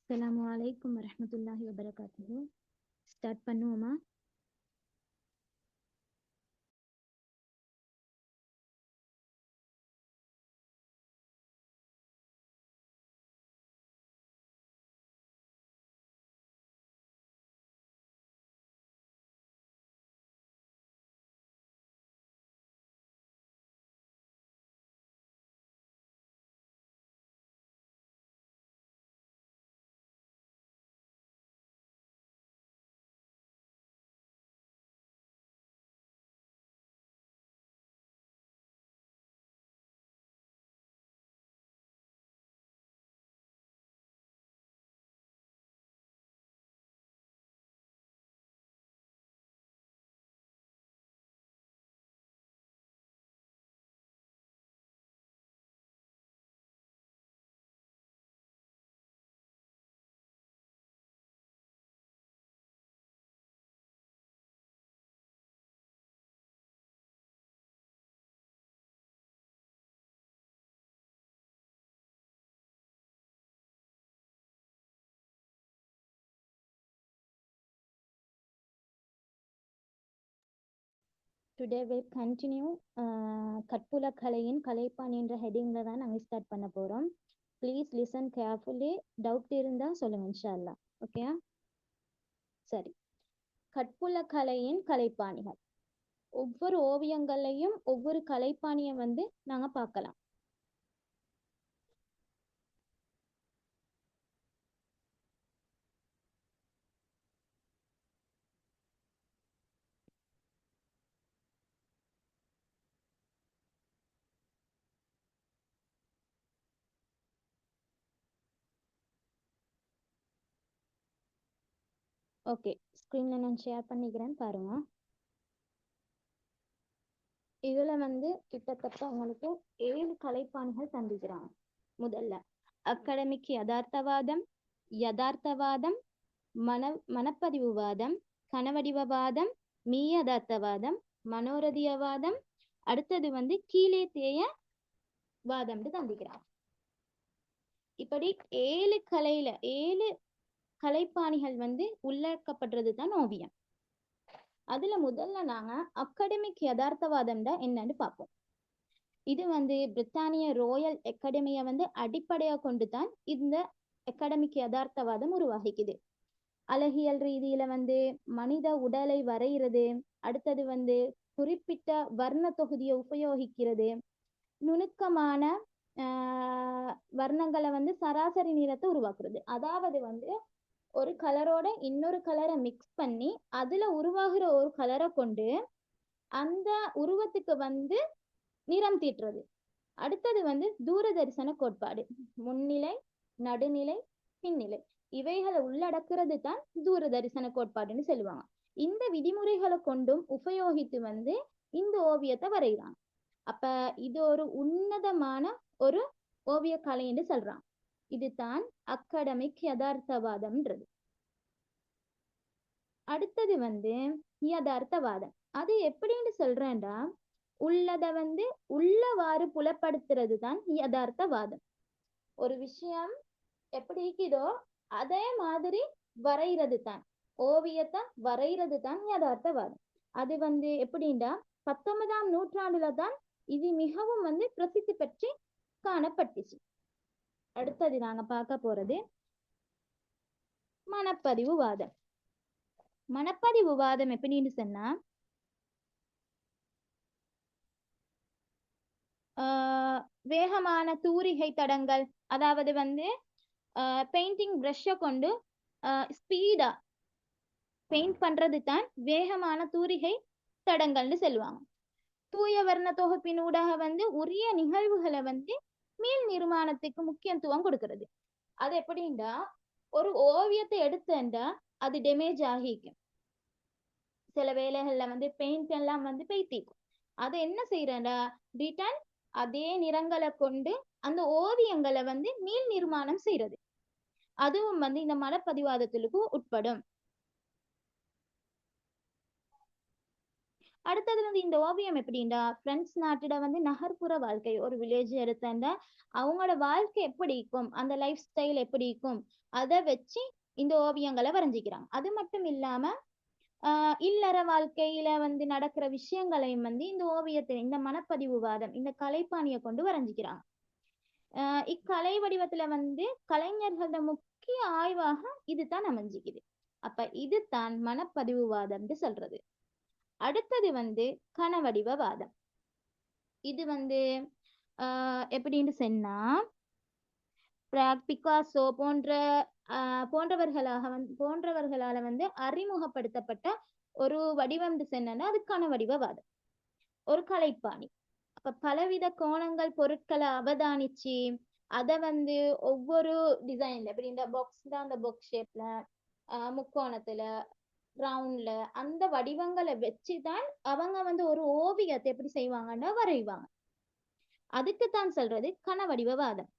அஸ்ஸலாமு அலைக்கும் வரஹ்மத்துல்லாஹி வபரகாத்துஹு. ஸ்டார்ட் பண்ணுவோமா? டுடே வில் கண்டினியூ கற்புல கலையின் கலைப்பாணி என்ற ஹெட்டிங்ல தான் நாங்கள் ஸ்டார்ட் பண்ண போகிறோம். Please listen carefully. டவுட் இருந்தால் சொல்லுங்க இன்ஷா அல்லாஹ். ஓகேயா? சரி. கற்புல கலையின் கலைப்பாணிகள். ஒவ்வொரு ஓவியங்களையும் ஒவ்வொரு கலைப்பாணியை வந்து நாங்கள் பார்க்கலாம். ஓகே, ஸ்க்ரீனில் நான் ஷேர் பண்ணிக்கிறேன் பாருங்க. இதுல வந்து கிட்டத்தட்ட உங்களுக்கு 7 கலைப்பாணிகள் தந்திக்கிறாங்க. முதல்ல அகடமிக் யதார்த்தவாதம், மனப்பதிவுவாதம், கனவடிவவாதம், மீயதார்த்தவாதம், மனோரதியவாதம், அடுத்தது வந்து கீழே தேய வாதம்னு தந்திக்கிறாங்க. இப்படி 7 கலைப்பாணிகள் வந்து உள்ளடக்கப்படுறது தான் ஓவியம். அதுல முதல்ல நாங்க அகடமிக் யதார்த்தவாதம் தான் என்னன்னு பார்ப்போம். இது வந்து பிரித்தானிய ரோயல் அகாடமியை வந்து அடிப்படையா கொண்டு தான் இந்த அகாடமிக் யதார்த்தவாதம் உருவாகிக்குது. அழகியல் ரீதியில வந்து மனித உடலை வரைகிறது, அடுத்தது வந்து குறிப்பிட்ட வர்ண தொகுதியை உபயோகிக்கிறது, நுணுக்கமான வர்ணங்களை வந்து சராசரி நிறத்தை உருவாக்குறது. அதாவது வந்து ஒரு கலரோட இன்னொரு கலரை மிக்ஸ் பண்ணி அதுல உருவாகிற ஒரு கலரை கொண்டு அந்த உருவத்துக்கு வந்து நிறம் தீட்டுறது. அடுத்தது வந்து தூரதரிசன கோட்பாடு. முன்னிலை, நடுநிலை, பின்னிலை இவைகளை உள்ளடக்கிறது தான் தூரதரிசன கோட்பாடுன்னு சொல்லுவாங்க. இந்த விதிமுறைகளை கொண்டும் உபயோகித்து வந்து இந்த ஓவியத்தை வரைகிறாங்க. அப்ப இது ஒரு உன்னதமான ஒரு ஓவிய கலைன்னு சொல்றாங்க. இதுதான் அகடமிக் யதார்த்தவாதம்ன்றது. அடுத்தது வந்து யதார்த்தவாதம். அது எப்படின்னு சொல்றேன்டா, உள்ளதை வந்து உள்ளவாறு புலப்படுத்துறது தான் யதார்த்தவாதம். ஒரு விஷயம் எப்படி இருக்குதோ அதே மாதிரி வரைகிறது தான், ஓவியத்தை வரைகிறது தான் யதார்த்தவாதம். அது வந்து எப்படின்னா 19ஆம் நூற்றாண்டுல தான் இது மிகவும் வந்து பிரசித்தி பெற்று காணப்பட்டுச்சு. அடுத்தது நாங்க பார்க்க போறது மனப்பதிவுவாதம். மனப்பதிவுவாதம் எப்படின்னு சொன்னா, வேகமான தூரிகை தடங்கள், அதாவது வந்து பெயிண்டிங் ப்ரஷ்ஷை கொண்டு ஸ்பீடா பெயிண்ட் பண்றது தான் வேகமான தூரிகை தடங்கள்னு சொல்லுவாங்க. தூய வர்ண தொகுப்பின் ஊடாக வந்து உரிய நிகழ்வுகளை வந்து மீள் நிர்மாணத்துக்கு முக்கியத்துவம் கொடுக்கிறது. அது எப்படின்னா, ஒரு ஓவியத்தை எடுத்தா அது டேமேஜ் ஆகிக்கும். சில வேலைகள்ல வந்து பெயிண்ட் எல்லாம் வந்து பெய்த்திக்கும். அதை என்ன செய்யறா, ரிட்டர்ன் அதே நிறங்களை கொண்டு அந்த ஓவியங்களை வந்து மீள் நிர்மாணம் செய்யறது. அதுவும் வந்து இந்த மனப்பதிவாதத்திற்கு உட்படும். அடுத்தது வந்து இந்த ஓவியம் எப்படின்னா பிரெஞ்சு நாட்டிட வந்து நகர்ப்புற வாழ்க்கை ஒரு வில்லேஜ் எடுத்தா அவங்களோட வாழ்க்கை எப்படி இருக்கும், அந்த லைஃப் ஸ்டைல் எப்படி இருக்கும், அதை வச்சு இந்த ஓவியங்களை வரைஞ்சிக்கிறாங்க. அது மட்டும் இல்லாம இல்லற வாழ்க்கையில வந்து நடக்கிற விஷயங்களையும் வந்து இந்த ஓவியத்தை, இந்த மனப்பதிவுவாதம், இந்த கலைப்பாணியை கொண்டு வரைஞ்சிக்கிறாங்க. இக்கலை வடிவத்துல வந்து கலைஞர்களோட முக்கிய ஆய்வாக இதுதான் அமைஞ்சிக்குது. அப்ப இதுதான் மனப்பதிவுவாதம்னு சொல்றது. அடுத்தது வந்து கனவடிவவாதம். இது வந்து எப்படின்னு சொன்னா பிகாசோ போன்றவர்களால வந்து அறிமுகப்படுத்தப்பட்ட ஒரு வடிவம் சொன்னா அது கனவடிவவாதம், ஒரு கலைப்பாணி. அப்ப பலவித கோணங்கள் பொருட்களை அவதானிச்சு அதை வந்து ஒவ்வொரு டிசைன்ல எப்படி இந்த பாக்ஸ் தான், அந்த பாக்ஸ் ஷேப்ல, முக்கோணத்துல, ரவுண்ட்ல, அந்த வடிவங்களை வச்சுதான் அவங்க வந்து ஒரு ஓவியத்தை எப்படி செய்வாங்கன்னா வரைவாங்க. அதுக்குத்தான் சொல்றது கனவடிவவாதம்.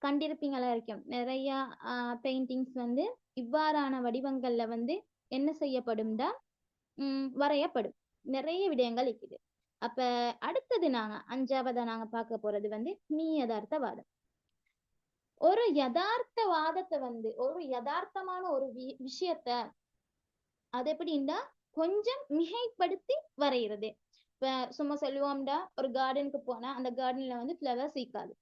கண்டிருப்பீங்களா இருக்கும் நிறைய பெயிண்டிங்ஸ் வந்து இவ்வாறான வடிவங்கள்ல வந்து என்ன செய்யப்படும்டா வரையப்படும். நிறைய விடயங்கள் இருக்குது. அப்ப அடுத்தது நாங்க அஞ்சாவதா நாங்க பார்க்க போறது வந்து மீ யதார்த்தவாதம். ஒரு யதார்த்தவாதத்தை வந்து ஒரு யதார்த்தமான ஒரு விஷயத்த அது எப்படின்னா கொஞ்சம் மிகைப்படுத்தி வரைகிறது. இப்ப சும்மா சொல்லுவோம்டா ஒரு கார்டனுக்கு போனா அந்த கார்டன்ல வந்து ஃப்ளவர்ஸ் இருக்காது.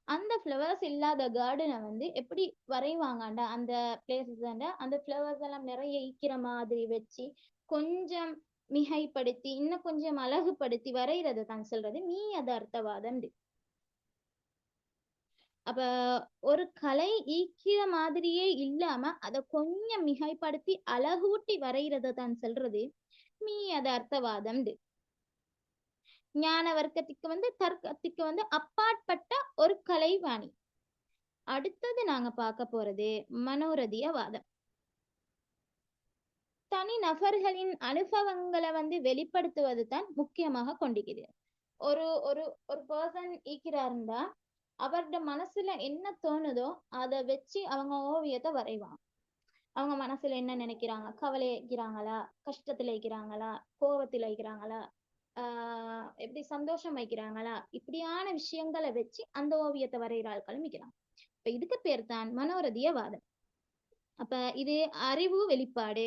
அந்த ஃப்ளவர்ஸ் இல்லாத கார்டனை வந்து எப்படி வரைவாங்கண்டா அந்த பிளேசஸ் அந்த ஃப்ளவர்ஸ் எல்லாம் நிறைய ஈக்கிற மாதிரி வச்சு கொஞ்சம் மிகைப்படுத்தி இன்னும் கொஞ்சம் அழகுபடுத்தி வரைகிறது தான் சொல்றது மீ யதார்த்தவாதம். அப்ப ஒரு கலை ஈக்கிற மாதிரியே இல்லாம அதை கொஞ்சம் மிகைப்படுத்தி அழகூட்டி வரைகிறத தான் சொல்றது மீ யதார்த்தவாதம். ஞான வர்க்கத்துக்கு வந்து தர்க்கத்துக்கு வந்து அப்பாற்பட்ட ஒரு கலைவாணி. அடுத்தது நாங்க பார்க்க போறது மனோரதியவாதம். தனி நபர்களின் அனுபவங்களை வந்து வெளிப்படுத்துவது தான் முக்கியமாக கொண்டிருக்கிறது. ஒரு ஒரு ஒரு பர்சன் ஈக்கிறாருந்தா அவரோட மனசுல என்ன தோணுதோ அதை வச்சு அவங்க ஓவியத்தை வரைவாங்க. அவங்க மனசுல என்ன நினைக்கிறாங்க, கவலை வைக்கிறாங்களா, கஷ்டத்துல வைக்கிறாங்களா, கோபத்துல வைக்கிறாங்களா, எப்படி சந்தோஷம் வைக்கிறாங்களா, இப்படியான விஷயங்களை வச்சு அந்த ஓவியத்தை வரைகிற ஆட்களும் வைக்கிறாங்க. இப்ப இதுக்கு பேர் தான் மனோரதியவாதம். அப்ப இது அறிவு வெளிப்பாடு,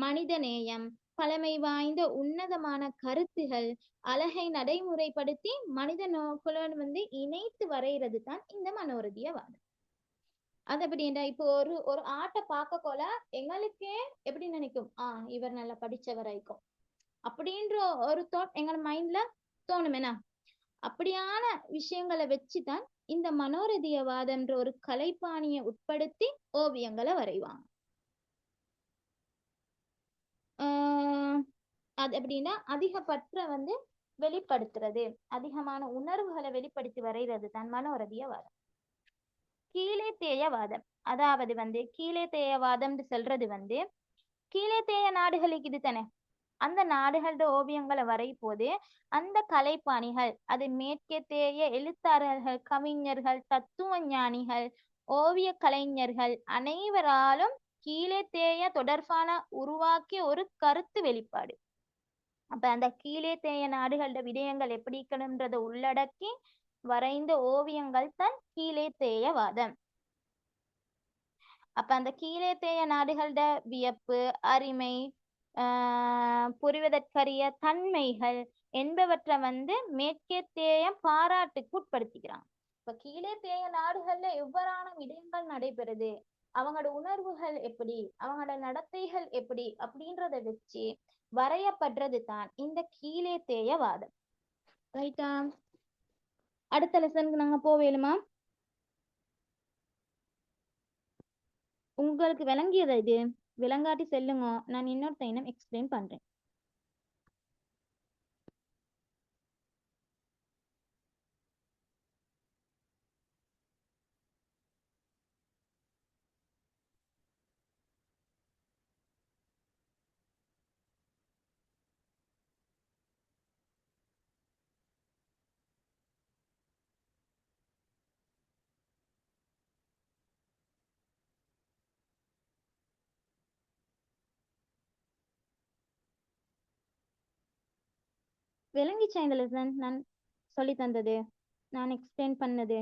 மனித நேயம், பழமை வாய்ந்த உன்னதமான கருத்துகள், அழகை நடைமுறைப்படுத்தி மனித நோக்குடன் வந்து இணைத்து வரைகிறது தான் இந்த மனோரதியவாதம். அது எப்படின்னா இப்போ ஒரு ஒரு ஆட்டை பார்க்க போல எங்களுக்கே எப்படி நினைக்கும், இவர் நல்லா படிச்சவராய்க்கும் அப்படின்ற ஒரு தாட் எங்க மைண்ட்ல தோணுமேனா. அப்படியான விஷயங்களை வச்சுதான் இந்த மனோரதியவாதம்ன்ற ஒரு கலைப்பாணியை உட்படுத்தி ஓவியங்களை வரைவாங்க. அது எப்படின்னா அதிக பற்ற வந்து வெளிப்படுத்துறது, அதிகமான உணர்வுகளை வெளிப்படுத்தி வரைகிறது தான் மனோரதியவாதம். கீழே தேயவாதம், அதாவது வந்து கீழே தேயவாதம் சொல்றது வந்து கீழே தேய நாடுகளுக்கு இது தானே, அந்த நாடுகளோட ஓவியங்களை வரையும் போது அந்த கலைப்பாணிகள் அது மேற்கே தேய எழுத்தாளர்கள், கவிஞர்கள், தத்துவ ஞானிகள், ஓவிய கலைஞர்கள் அனைவராலும் கீழே தேய தொடர்பான உருவாக்கிய ஒரு கருத்து வெளிப்பாடு. அப்ப அந்த கீழே தேய நாடுகளோட விடயங்கள் எப்படி இருக்கணும்ன்றதை உள்ளடக்கி வரைந்த ஓவியங்கள் தான் கீழே தேயவாதம். அப்ப அந்த கீழே தேய நாடுகளோட வியப்பு, அரிமை, புரிவதற்கரிய தன்மைகள் என்பவற்றை வந்து மேற்கே தேய பாராட்டுக்கு உட்படுத்திக்கிறாங்க. இப்ப கீழே தேய நாடுகள்ல எவ்வாறான விடயங்கள் நடைபெறுது, அவங்களோட உணர்வுகள் எப்படி, அவங்களோட நடத்தைகள் எப்படி அப்படின்றத வச்சு வரையப்படுறது தான் இந்த கீழே தேயவாதம். ரைட்டா? அடுத்த லெசனுக்கு நாங்க போவேலுமா? உங்களுக்கு விளங்கியது இது விளங்காட்டி செல்லுங்க, நான் இன்னொரு டைம் எக்ஸ்பிளைன் பண்றேன். விளங்கிச்சா இந்த லெசன் நான் சொல்லி தந்தது, நான் எக்ஸ்பிளைன் பண்ணது?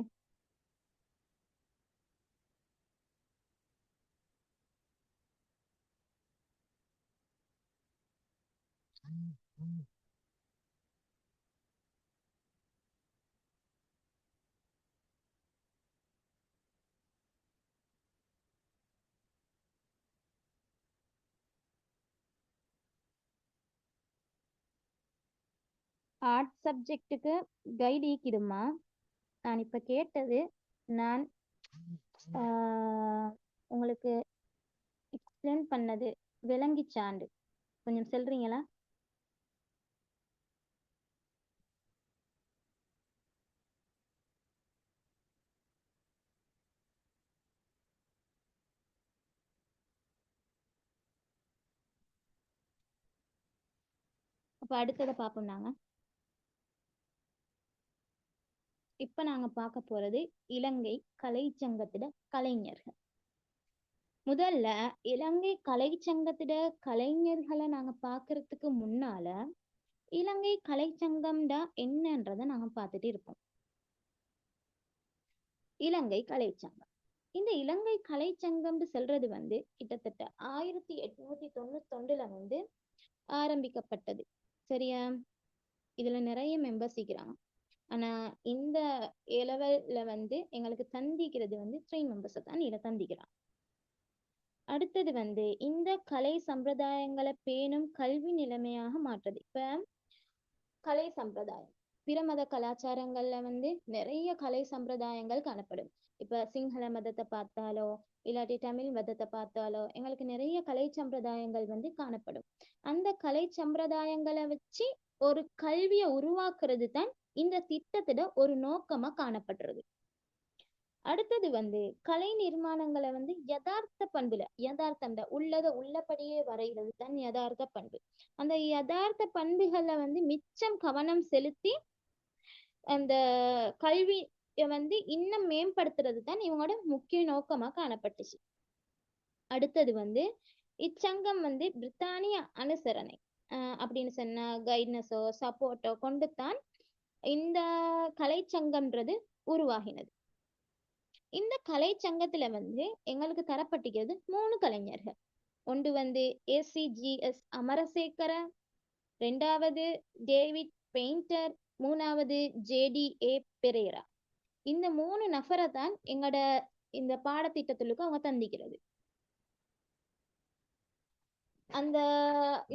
ஆர்ட் சப்ஜெக்டுக்கு கைடு ஈக்கிடுமா? நான் இப்ப கேட்டது நான் உங்களுக்கு எக்ஸ்பிளைன் பண்ணது விளங்கிச்சாண்டு கொஞ்சம் சொல்றீங்களா? அப்ப அடுத்ததை பார்ப்போம் நாங்க. இப்ப நாங்க பார்க்க போறது இலங்கை கலைச்சங்கத்திட கலைஞர்கள். முதல்ல இலங்கை கலைச்சங்கத்திட கலைஞர்களை நாங்க பார்க்கறதுக்கு முன்னால இலங்கை கலைச்சங்கம்டா என்னன்றதை நாங்க பார்த்துட்டு இருப்போம். இலங்கை கலைச்சங்கம், இந்த இலங்கை கலைச்சங்கம்னு சொல்றது கிட்டத்தட்ட 1891 ஆரம்பிக்கப்பட்டது. சரியா? இதுல நிறைய மெம்பர்ஸ் இருக்கிறாங்க. ஆனா இந்த லெவல்ல எங்களுக்கு தந்திக்கிறது 3 மெம்பர்ஸ் தான் இதுல தந்திக்கிறாங்க. அடுத்தது இந்த கலை சம்பிரதாயங்களை பேணும் கல்வி நிலைமையாக மாற்றுது. இப்ப கலை சம்பிரதாயம் பிற மத கலாச்சாரங்கள்ல நிறைய கலை சம்பிரதாயங்கள் காணப்படும். இப்ப சிங்கள மதத்தை பார்த்தாலோ இல்லாட்டி தமிழ் மதத்தை பார்த்தாலோ எங்களுக்கு நிறைய கலை சம்பிரதாயங்கள் காணப்படும். அந்த கலை சம்பிரதாயங்களை வச்சு ஒரு கல்வியை உருவாக்குறது தான் இந்த திட்டத்திட ஒரு நோக்கமா காணப்படுறது. அடுத்தது கலை நிர்மாணங்களை யதார்த்த பண்புல, யதார்த்தம் உள்ளதை உள்ளபடியே வரைகிறது தான் யதார்த்த பண்பு. அந்த யதார்த்த பண்புகளை மிச்சம் கவனம் செலுத்தி அந்த கல்வியை இன்னும் மேம்படுத்துறது தான் இவங்களோட முக்கிய நோக்கமா காணப்பட்டுச்சு. அடுத்தது இச்சங்கம் பிரித்தானிய அனுசரணை அப்படின்னு சொன்ன கைட்னஸோ சப்போர்ட்டோ கொண்டு தான் இந்த கலைச்சங்கம்ன்றது உருவாகினது. இந்த கலைச்சங்கத்துல எங்களுக்கு தரப்பட்டிருக்கிறது 3 கலைஞர்கள். ஒன்று ACGS அமரசேகர, 2வது டேவிட் பெயிண்டர், 3வது JDA பெரேரா. இந்த 3 நபரை தான் எங்களோட இந்த பாடத்திட்டத்துக்கு அவங்க தந்திக்கிறது. அந்த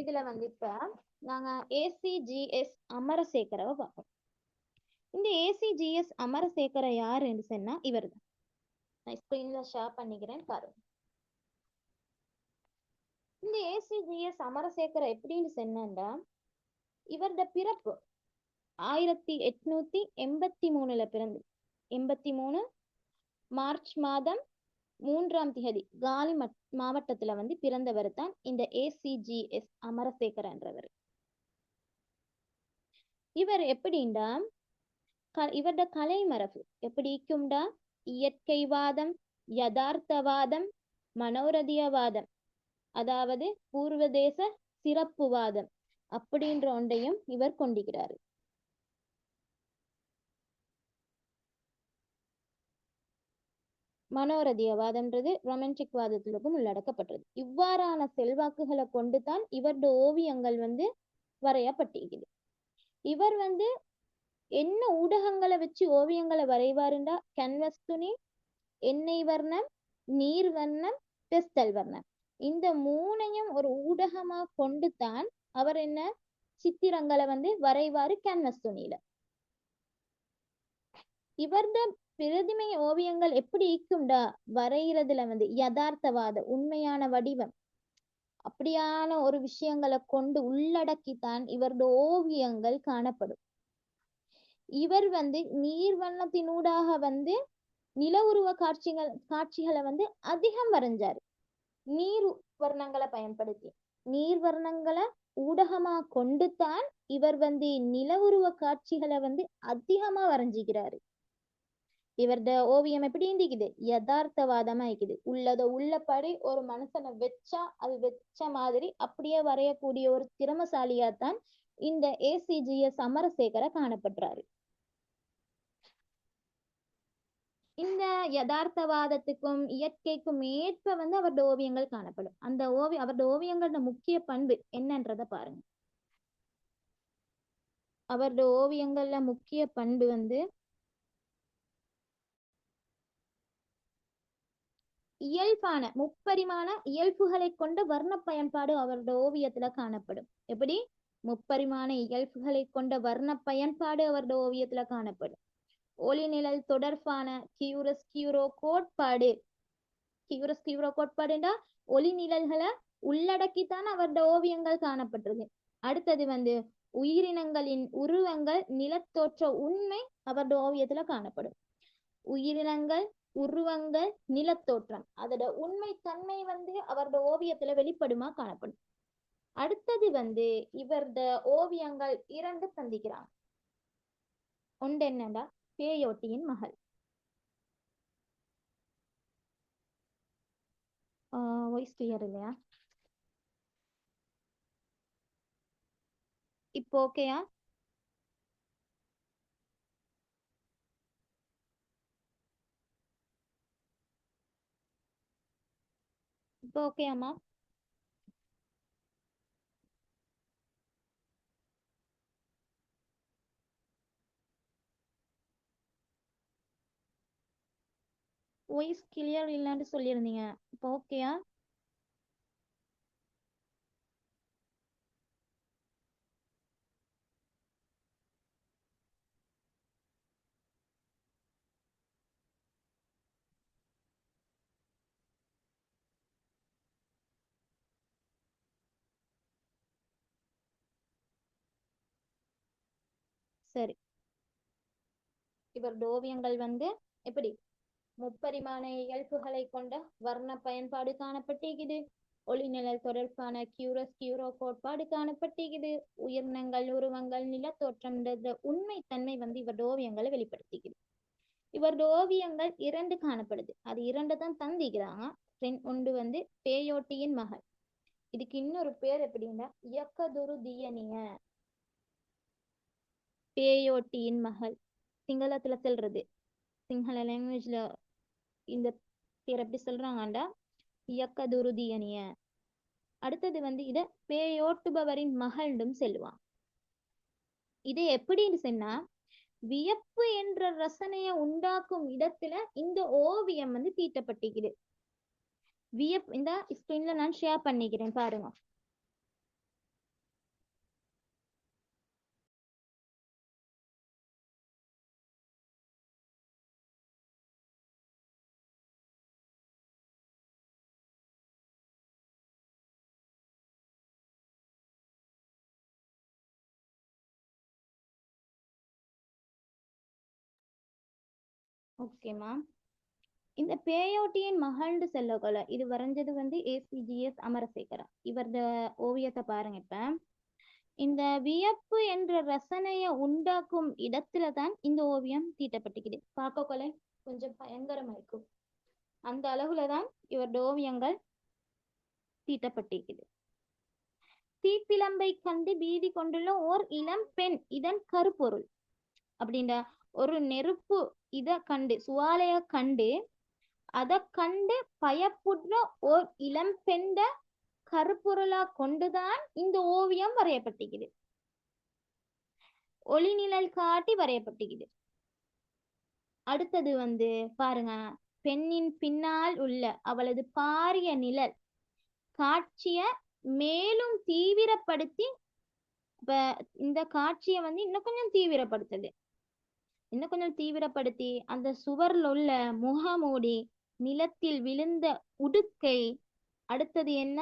இதுல இப்ப நாங்க ACGS அமரசேகரவை பார்ப்போம். இந்த ACGS அமரசேகர யாருன்னு சொன்னா இவர் தான். நான் ஸ்கிரீன்ல ஷேர் பண்ணிக்கிறேன் பாருங்க. இந்த ACGS அமரசேகர எப்படின்னு சொன்னா இவரோட பிறப்பு 1883 பிறந்து 83 மார்ச் மாதம் 3ஆம் தேதி காலி மாவட்டத்துல பிறந்தவர் தான் இந்த ACGS அமரசேகர என்றவர். இவர் எப்படின்னா இவரோட கலை மரபு எப்படி இருக்கும்டா இயற்கைவாதம், யதார்த்தவாதம், மனோரதியவாதம், அதாவது பூர்வதேச சிறப்புவாதம் அப்படின்ற ஒன்றையும் இவர் கொண்டிருக்கிறார். மனோரதியவாதம்ன்றது ரொமான்டிக் வாதத்திலும் உள்ளடக்கப்பட்டது. இவ்வாறான செல்வாக்குகளை கொண்டு தான் இவருடைய ஓவியங்கள் வரையப்பட்டிருக்குது. இவர் என்ன ஊடகங்களை வச்சு ஓவியங்களை வரைவாருண்டா கேன்வஸ் துணி, எண்ணெய் வர்ணம், நீர் வர்ணம், பெஸ்டல் வர்ணம். இந்த 3ஐயும் ஒரு ஊடகமா கொண்டு தான் அவர் என்ன சித்திரங்களை வரைவாரு கேன்வஸ் துணியில. இவரது பிரதிமை ஓவியங்கள் எப்படி இருக்கும்டா வரைகிறதுல யதார்த்தவாத உண்மையான வடிவம் அப்படியான ஒரு விஷயங்களை கொண்டு உள்ளடக்கித்தான் இவரது ஓவியங்கள் காணப்படும். இவர் நீர் வண்ணத்தினூடாக நில உருவ காட்சிகளை அதிகம் வரைஞ்சாரு. நீர் வர்ணங்களை பயன்படுத்தி நீர் வர்ணங்களை ஊடகமா கொண்டு தான் இவர் நில உருவ காட்சிகளை அதிகமா வரைஞ்சிக்கிறாரு. இவரது ஓவியம் எப்படி இருந்துக்குது யதார்த்தவாதமா இருக்குது. உள்ளத உள்ளபடி ஒரு மனுஷனை வச்சா அது வச்ச மாதிரி அப்படியே வரையக்கூடிய ஒரு திறமசாலியா தான் இந்த ஏசிஜிஎஸ் அமரசேகர காணப்படுறாரு. இந்த யதார்த்தவாதத்துக்கும் இயற்கைக்கும் ஏற்ப வந்து அவருடைய ஓவியங்கள் காணப்படும். அந்த அவருடைய ஓவியங்களோட முக்கிய பண்பு என்னன்றத பாருங்க. அவருடைய ஓவியங்கள்ல முக்கிய பண்பு வந்து இயல்பான முப்பரிமாண இயல்புகளை கொண்ட வர்ண பயன்பாடு அவருடைய ஓவியத்துல காணப்படும். எப்படி? முப்பரிமாண இயல்புகளை கொண்ட வர்ண பயன்பாடு அவருடைய ஓவியத்துல காணப்படும். ஒளிநிழல் தொடர்பான கியூரோ கோட்பாடு. கியூரோ கோட்பாடுண்டா ஒளி நிழல்களை உள்ளடக்கித்தான் அவருடைய ஓவியங்கள் காணப்பட்டது. அடுத்தது வந்து உயிரினங்களின் உருவங்கள் நிலத்தோற்ற உண்மை அவருடைய ஓவியத்துல காணப்படும். உயிரினங்கள் உருவங்கள் நிலத்தோற்றம் அதோட உண்மை தன்மை வந்து அவருடைய ஓவியத்துல வெளிப்படுமா காணப்படும். அடுத்தது வந்து இவரது ஓவியங்கள் 2 சந்திக்கிறாங்க. ஒன்று என்னடா பேயோட்டியின் மகள். வாய்ஸ் கிளியர் இல்லையா? இப்போ ஓகேயா? இப்போ ஓகேயாம்மா? வாய்ஸ் கிளியர் இல்லைன்னு சொல்லியிருந்தீங்க. இப்போ ஓகேயா? சரி. இவருடைய ஓவியங்கள் வந்து எப்படி முப்பரிமாண இயல்புகளை கொண்ட வர்ண பயன்பாடு காணப்பட்டிருக்குது. ஒளிநிழல் தொடர்பான கியூரோ கோட்பாடு காணப்பட்டிருக்குது. உயிரினங்கள் உருவங்கள் நிலத்தோற்றம்ன்றது உண்மை தன்மை வந்து இவருடைய ஓவியங்களை வெளிப்படுத்திக்குது. இவருடைய ஓவியங்கள் 2 காணப்படுது. அது 2 தான் தந்திக்கிறாங்க. ஒன்று வந்து பேயோட்டியின் மகள். இதுக்கு இன்னொரு பேர் எப்படின்னா இயக்கதுரு தியனிய. பேயோட்டியின் மகள் சிங்களத்துல சொல்றது. சிங்கள லாங்குவேஜ்ல இந்த பேர் எப்படி சொல்றாங்கண்டா இயக்கதுரு தியனிய. அடுத்தது வந்து இத பேயோட்டுபவரின் மகள்டும் செல்வான். இது எப்படின்னு சொன்னா வியப்பு என்ற ரசனையை உண்டாக்கும் இடத்துல இந்த ஓவியம் வந்து தீட்டப்பட்டிருக்குது. வியப்பு இந்த ஸ்கிரீன்ல நான் ஷேர் பண்ணிக்கிறேன் பாருங்க. ஓகேமா? இந்த பேயோட்டியின் மகள்னு சொல்லக்கொள்ள இது வரைஞ்சது வந்து ஏசிஜிஎஸ் அமரசேகரா. இவரது ஓவியத்தை பாருங்க. இப்ப இந்த வியப்பு என்ற ரசனையை உண்டாக்கும் இடத்துல தான் இந்த ஓவியம் தீட்டப்பட்டிருக்குது. பார்க்கக்கொள்ள கொஞ்சம் பயங்கரமா இருக்கும். அந்த அளவுலதான் இவரது ஓவியங்கள் தீட்டப்பட்டிருக்குது. தீப்பிழம்பை கண்டு பீதி கொண்டுள்ள ஓர் இளம் பெண் இதன் கருப்பொருள். அப்படின்ற ஒரு நெருப்பு இத கண்டு சுவாலைய கண்டு அதை கண்டு பயப்புடுற ஓர் இளம் பெண்ட கருப்பொருளா கொண்டுதான் இந்த ஓவியம் வரையப்பட்டிருக்குது. ஒளிநிழல் காட்டி வரையப்பட்டிருக்குது. அடுத்தது வந்து பாருங்க, பெண்ணின் பின்னால் உள்ள அவளது பாரிய நிழல் காட்சிய மேலும் தீவிரப்படுத்தி இந்த காட்சியை வந்து இன்னும் கொஞ்சம் தீவிரப்படுத்தி அந்த சுவர்ல உள்ள முகமூடி நிலத்தில் விழுந்த உடுக்கை அடுத்தது என்ன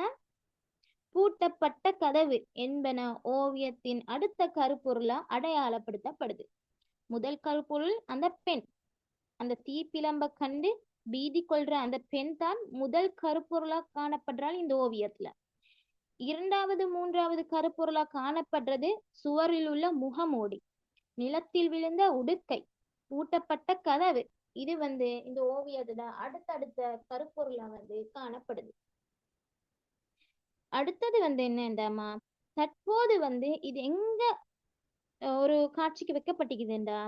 பூட்டப்பட்ட கதவு என்பன ஓவியத்தின் அடுத்த கருப்பொருளா அடையாளப்படுத்தப்படுது. முதல் கருப்பொருள் அந்த பெண். அந்த தீப்பிழம்ப கண்டு பீதி கொள்ற அந்த பெண் தான் முதல் கருப்பொருளா காணப்படுறாள் இந்த ஓவியத்துல. 2வது 3வது கருப்பொருளா காணப்படுறது சுவரில் உள்ள முகமூடி, நிலத்தில் விழுந்த உடுக்கை, பூட்டப்பட்ட கதவு. இது வந்து இந்த ஓவியத்துல அடுத்தடுத்த கருப்பொருளா வந்து காணப்படுது. அடுத்தது வந்து என்னண்டாமா தற்போது வந்து இது எங்க ஒரு காட்சிக்கு வைக்கப்பட்டிருக்குதுண்டா,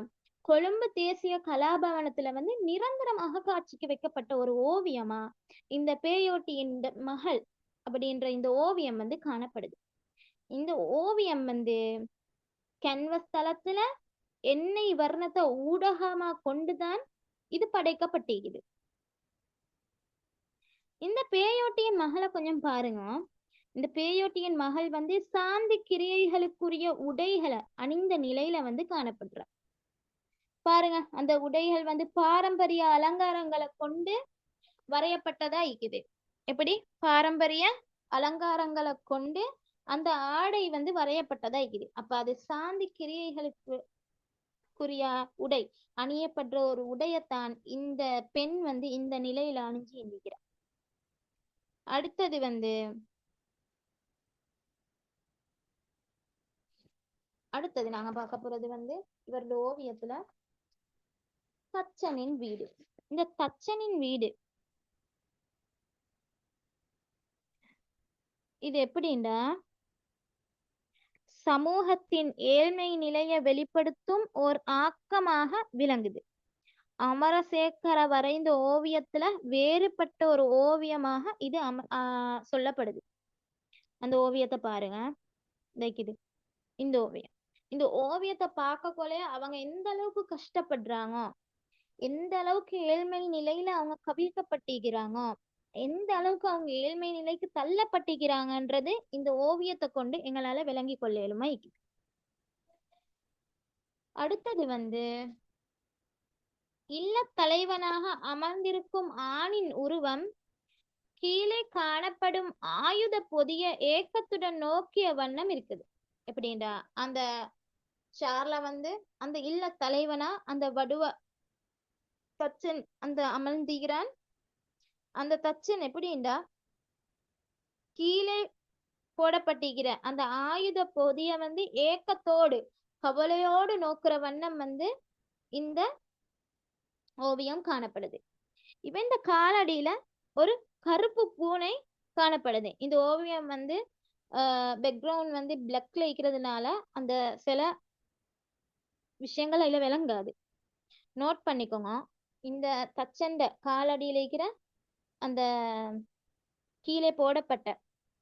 கொழும்பு தேசிய கலாபவனத்துல வந்து நிரந்தரமாக காட்சிக்கு வைக்கப்பட்ட ஒரு ஓவியமா இந்த பேயோட்டியின் மகள் அப்படின்ற இந்த ஓவியம் வந்து காணப்படுது. இந்த ஓவியம் வந்து கேன்வஸ் தளத்துல எண்ணெய் வர்ணத்தை ஊடகமா கொண்டுதான் இது படைக்கப்பட்டிருக்குது. இந்த பேயோட்டியின் மகளை கொஞ்சம் பாருங்க. இந்த பேயோட்டியின் மகள் வந்து சாந்தி கிரியைகளுக்குரிய உடைகளை அணிந்த நிலையில வந்து காணப்படுற பாருங்க. அந்த உடைகள் வந்து பாரம்பரிய அலங்காரங்களை கொண்டு வரையப்பட்டதா இருக்குது. எப்படி பாரம்பரிய அலங்காரங்களை கொண்டு அந்த ஆடை வந்து வரையப்பட்டதா இருக்குது. அப்ப அது சாந்தி கிரியைகளுக்குரிய உடை அணியப்படுற ஒரு உடையத்தான் இந்த பெண் வந்து இந்த நிலையில அணிஞ்சு இருக்கிறார். அடுத்தது வந்து நாங்க பார்க்க போறது வந்து இவருடைய ஓவியத்துல தச்சனின் வீடு. இந்த தச்சனின் வீடு இது எப்படின்னா, சமூகத்தின் ஏழ்மை நிலையை வெளிப்படுத்தும் ஓர் ஆக்கமாக விளங்குது. அமரசேகர வரைந்த ஓவியத்துல வேறுபட்ட ஒரு ஓவியமாக இது சொல்லப்படுது. அந்த ஓவியத்தை பாருங்க. இந்த ஓவியம், இந்த ஓவியத்தை பார்க்கக்குள்ள அவங்க எந்த அளவுக்கு கஷ்டப்படுறாங்க, எந்த அளவுக்கு ஏழ்மை நிலையில அவங்க கவிழ்க்கப்பட்டிருக்கிறாங்க, எந்த அளவுக்கு அவங்க ஏழ்மை நிலைக்கு தள்ளப்பட்டிருக்கிறாங்கன்றது இந்த ஓவியத்தை கொண்டு எங்களால விளங்கி கொள்ள இயலுமா. அடுத்தது வந்து இல்ல தலைவனாக அமர்ந்திருக்கும் ஆணின் உருவம் கீழே காணப்படும் ஆயுத பொதிய ஏக்கத்துடன் நோக்கிய வண்ணம் இருக்குது. எப்படின்றா, அந்த ஷார்ல வந்து அந்த இல்ல தலைவனா அந்த வடுவ தச்சன் அந்த அமர்ந்திருக்கிறான். அந்த தச்சன் எப்படின்றா, கீழே போடப்பட்டிருக்கிற அந்த ஆயுத பொதிய வந்து ஏக்கத்தோடு கவலையோடு நோக்குற வண்ணம் வந்து இந்த ஓவியம் காணப்படுது. இப்ப இந்த காலடியில ஒரு கருப்பு பூனை காணப்படுது. இந்த ஓவியம் வந்து பேக்ரவுண்ட் வந்து பிளாக்ல இருக்கிறதுனால அந்த சில விஷயங்கள் அதுல விளங்காது. நோட் பண்ணிக்கோங்க. இந்த தச்சண்ட காலடியில இருக்கிற அந்த கீழே போடப்பட்ட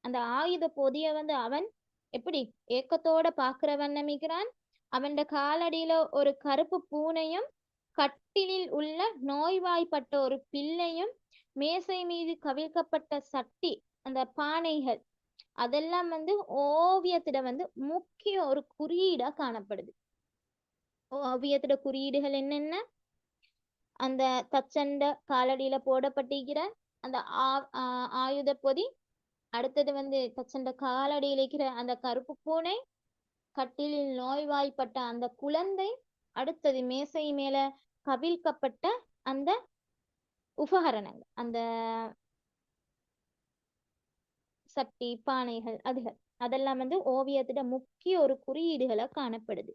அந்த ஆயுத பொதிய வந்து அவன் எப்படி ஏக்கத்தோட பாக்குற வண்ணமிக்கிறான். அவன் காலடியில ஒரு கருப்பு பூனையும் கட்டிலில் உள்ள நோய்வாய்ப்பட்ட ஒரு பிள்ளையும் மேசை மீது கவிழ்க்கப்பட்ட சட்டி அந்த பானைகள் அதெல்லாம் வந்து ஓவியத்திட வந்து முக்கிய ஒரு குறியீடா காணப்படுது. ஓவியத்திட குறியீடுகள் என்னென்ன, அந்த தச்சண்ட காலடியில போடப்பட்டிருக்கிற அந்த ஆயுத பொதி, அடுத்தது வந்து தச்சண்ட காலடியில் இருக்கிற அந்த கருப்பு பூனை, கட்டிலில் நோய்வாய்ப்பட்ட அந்த குழந்தை, அடுத்தது மேசை மேல கவிழ்க்கப்பட்ட அந்த உபகரணங்கள், அந்த சட்டி பானைகள், அதுகள் அதெல்லாம் வந்து ஓவியத்திட முக்கிய ஒரு குறியீடுகளை காணப்படுது.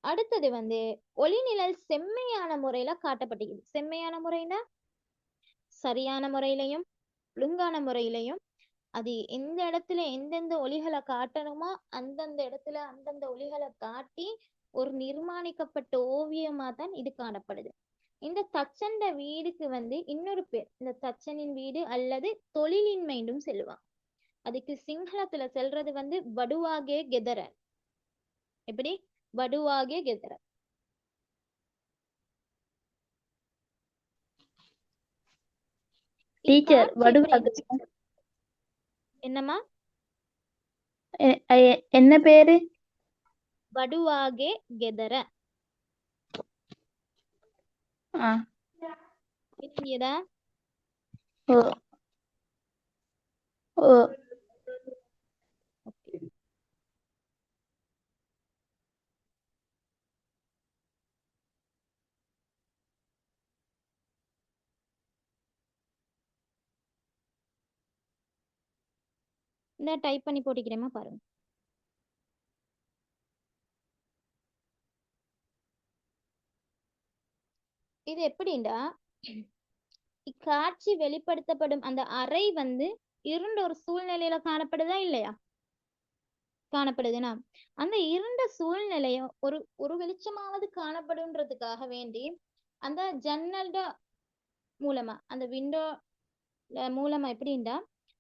அடுத்தது வந்து ஒளிநிழல் செம்மையான முறையில காட்டப்பட்டிருக்கு. செம்மையான முறைனா சரியான முறையிலையும் ஒழுங்கான முறையிலையும் அது எந்த இடத்துல எந்தெந்த ஒளிகளை காட்டணுமோ அந்தந்த இடத்துல அந்தந்த ஒளிகளை காட்டி ஒரு நிர்மாணிக்கப்பட்ட ஓவியமா தான் இது காணப்படுது. இந்த தச்சண்ட வீடுக்கு வந்து இன்னொரு பேர் இந்த தச்சனின் வீடு அல்லது தொழிலின்மைண்டும் செல்வாங்க. அதுக்கு சிங்களத்துல செல்றது வந்து வடுவாகே கெதர. எப்படி வடுவாகே கெதர. டீச்சர் என்னம்மா என்ன பேரு? வடுவாகே கெதர. புரியுதா? ஓ ஓ இந்த டைப் பண்ணி போட்டிக்கிறேமா பாருங்க. இது எப்படின்னா, இக்காட்சி வெளிப்படுத்தப்படும் அந்த அறை வந்து இருண்ட ஒரு சூழ்நிலையில காணப்படுதா இல்லையா? காணப்படுதுன்னா அந்த இருண்ட சூழ்நிலைய ஒரு ஒரு வெளிச்சமாவது காணப்படுன்றதுக்காக வேண்டி அந்த ஜன்னல்ட மூலமா அந்த விண்டோ மூலமா எப்படின்னா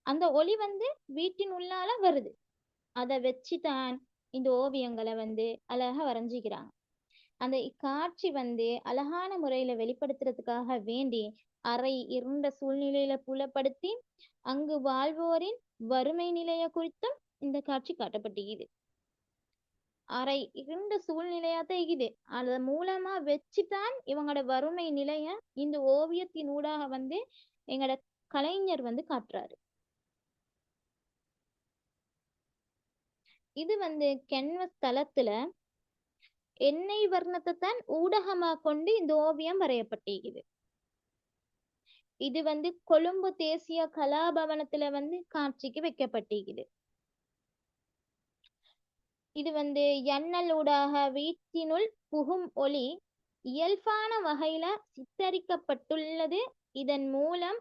அந்த ஒளி வந்து வீட்டின் உள்ளால வருது. அதை வச்சுதான் இந்த ஓவியங்களை வந்து அழகா வரைஞ்சிக்கிறாங்க. அந்த காட்சி வந்து அழகான முறையில வெளிப்படுத்துறதுக்காக வேண்டி அறை இருண்ட சூழ்நிலையில புலப்படுத்தி அங்கு வாழ்வோரின் வறுமை நிலைய குறித்தும் இந்த காட்சி காட்டப்பட்டிருக்குது. அறை இருண்ட சூழ்நிலையாத்தான் இருக்குது. அது மூலமா வச்சுதான் இவங்களோட வறுமை நிலைய இந்த ஓவியத்தின் ஊடாக வந்து எங்களோட கலைஞர் வந்து காட்டுறாரு. இது வந்து கேன்வஸ் தளத்துல எண்ணெய் வர்ணத்தை தான் ஊடகமா கொண்டு இந்த ஓவியம் வரையப்பட்டிருக்குது. இது வந்து கொழும்பு தேசிய கலாபவனத்துல வந்து காட்சிக்கு வைக்கப்பட்டிருக்குது. இது வந்து எண்ணல் ஊடாக வீட்டினுள் புகும் ஒளி இயல்பான வகையில சித்தரிக்கப்பட்டுள்ளது. இதன் மூலம்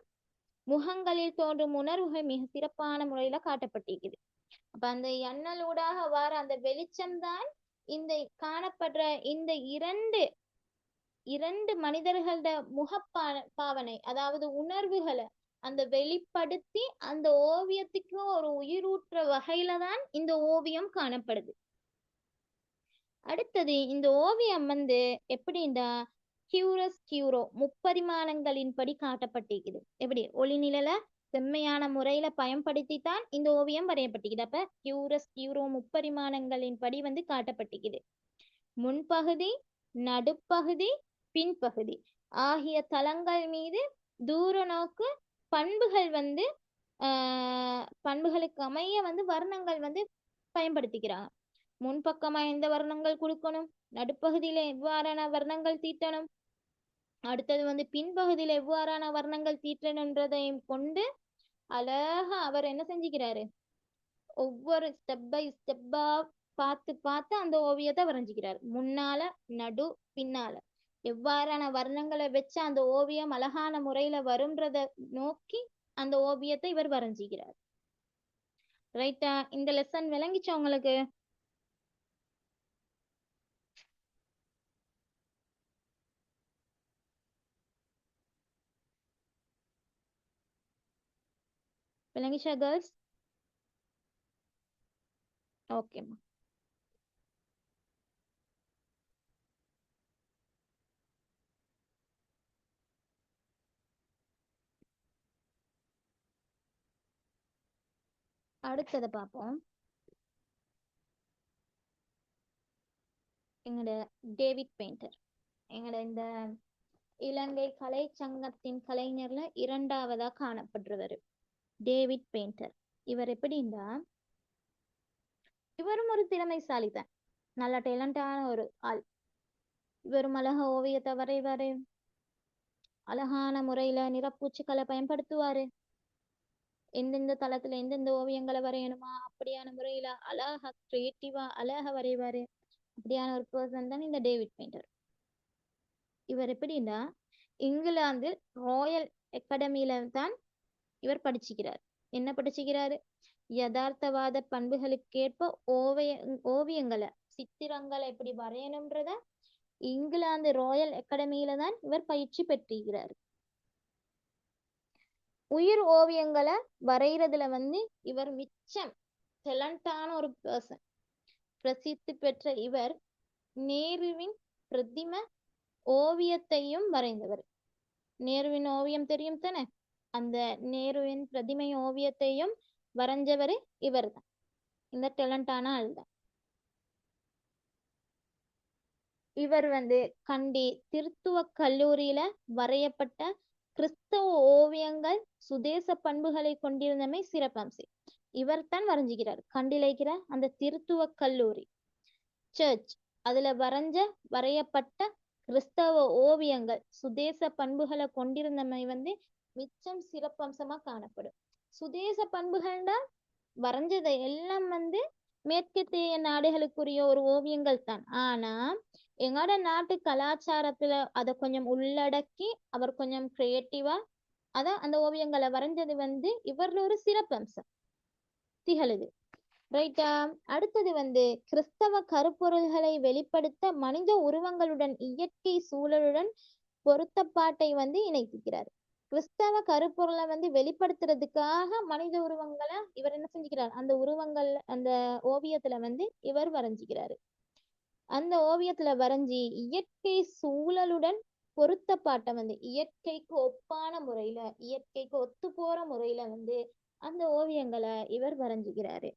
முகங்களில் தோன்றும் உணர்வுகள் மிக சிறப்பான முறையில காட்டப்பட்டிருக்குது. அப்ப அந்த எண்ணல் ஊடாக வர அந்த வெளிச்சம்தான் இந்த காணப்படுற இந்த இரண்டு மனிதர்களோட பாவனை, அதாவது உணர்வுகளை அந்த வெளிப்படுத்தி அந்த ஓவியத்துக்கு ஒரு உயிரூற்ற வகையில தான் இந்த ஓவியம் காணப்படுது. அடுத்தது இந்த ஓவியம் வந்து எப்படின்னா கியூரோ முப்பரிமாணங்களின் படி காட்டப்பட்டிருக்குது. எப்படி ஒளி நிழல செம்மையான முறையில பயன்படுத்தி தான் இந்த ஓவியம் வரையப்பட்டிருக்குது. அப்ப கியூரோ முப்பரிமாணங்களின் படி வந்து காட்டப்பட்டிருக்குது. முன்பகுதி, நடுப்பகுதி, பின்பகுதி ஆகிய தளங்கள் மீது தூர நோக்கு பண்புகள் வந்து பண்புகளுக்கு அமைய வந்து வர்ணங்கள் வந்து பயன்படுத்திக்கிறாங்க. முன்பக்கமா எந்த வர்ணங்கள் கொடுக்கணும், நடுப்பகுதியில எவ்வாறான வர்ணங்கள் தீட்டணும், அடுத்தது வந்து பின்பகுதியில எவ்வாறான வர்ணங்கள் தீட்டணுன்றதையும் கொண்டு அழகா அவர் என்ன செஞ்சுக்கிறாரு, ஒவ்வொரு ஸ்டெப் பை ஸ்டெப்பா பார்த்து பார்த்து அந்த ஓவியத்தை வரைஞ்சிக்கிறார். முன்னால, நடு, பின்னால எவ்வாறான வர்ணங்களை வச்சு அந்த ஓவியம் அழகான முறையில வரும்ன்றத நோக்கி அந்த ஓவியத்தை இவர் வரைஞ்சிக்கிறார். ரைட்டா? இந்த லெசன் விளங்கிச்சா உங்களுக்கு? விளங்கிச்சா கேர்ள்ஸ்? ஓகேம்மா. அடுத்ததை பார்ப்போம். எங்களோட டேவிட் பெயிண்டர், எங்களோட இந்த இலங்கை கலை சங்கத்தின் கலைஞர்ல இரண்டாவதா காணப்படுறவர் டேவிட் பெயிண்டர். இவர் எப்படின்னா இவரும் ஒரு திறமைசாலி தான், நல்ல டேலண்டான ஒரு ஆள். இவரும் அழகா ஓவியத்தை வரைவாரு, அழகான முறையில நிறப்பூச்சிகளை பயன்படுத்துவாரு, எந்தெந்த தளத்துல எந்தெந்த ஓவியங்களை வரையணுமா அப்படியான முறையில அழகா கிரியேட்டிவா அழகா வரைவாரு. அப்படியான ஒரு பர்சன் தான் இந்த டேவிட் பெயிண்டர். இவர் எப்படின்னா இங்கிலாந்து ராயல் அகாடமியில தான் இவர் படிச்சுக்கிறார். என்ன படிச்சுக்கிறாரு? யதார்த்தவாத பண்புகளுக்கேற்ப ஓவியங்களை சித்திரங்களை எப்படி வரையணும்ன்றத இங்கிலாந்து ராயல் அகாடமியில தான் இவர் பயிற்சி பெற்றிருக்கிறார். உயிர் ஓவியங்களை வரைகிறதுல வந்து இவர் மிச்சம் டேலண்டான ஒரு பர்சன். பிரசித்தி பெற்ற இவர் நேருவின் பிரதிம ஓவியத்தையும் வரைந்தவர். நேருவின் ஓவியம் தெரியும் தானே? அந்த நேருவின் பிரதிமை ஓவியத்தையும் வரைஞ்சவர் இவர் தான். இந்த டேலண்டான ஆள் தான். இவர் வந்து கண்டி திருத்துவ கல்லூரியில வரையப்பட்ட கிறிஸ்தவ ஓவியங்கள் சுதேச பண்புகளை கொண்டிருந்தமை சிறப்பம்சம். இவர் தான் வரைஞ்சிக்கிறார். கண்டில இருக்கிற அந்த திருத்துவ கல்லூரி சர்ச், அதுல வரையப்பட்ட கிறிஸ்தவ ஓவியங்கள் சுதேச பண்புகளை கொண்டிருந்தமை வந்து மிச்சம் சிறப்பம்சமா காணப்படும். சுதேச பண்புகள்னா வரைஞ்சதை எல்லாம் வந்து மேற்கத்திய நாடுகளுக்குரிய ஒரு ஓவியங்கள் தான். ஆனா எங்களோட நாட்டு கலாச்சாரத்துல அதை கொஞ்சம் உள்ளடக்கி அவர் கொஞ்சம் கிரியேட்டிவா அதான் அந்த ஓவியங்களை வரைஞ்சது வந்து இவர்ல ஒரு சிறப்பம்சம் திகழுது. ரைட்டா? அடுத்தது வந்து கிறிஸ்தவ கருப்பொருள்களை வெளிப்படுத்த மனித உருவங்களுடன் இயற்கை சூழலுடன் பொருத்தப்பாட்டை வந்து இணைத்துக்கிறார். கிறிஸ்தவ கருப்பொருளை வந்து வெளிப்படுத்துறதுக்காக மனித உருவங்களை இவர் என்ன செஞ்சுக்கிறார், அந்த உருவங்கள் அந்த ஓவியத்துல வந்து இவர் வரைஞ்சிக்கிறாரு. அந்த ஓவியத்துல வரைஞ்சி இயற்கை சூழலுடன் பொருத்தப்பாட்டை வந்து இயற்கைக்கு ஒப்பான முறையில இயற்கைக்கு ஒத்து போற முறையில வந்து அந்த ஓவியங்களை இவர் வரைஞ்சுக்கிறாரு.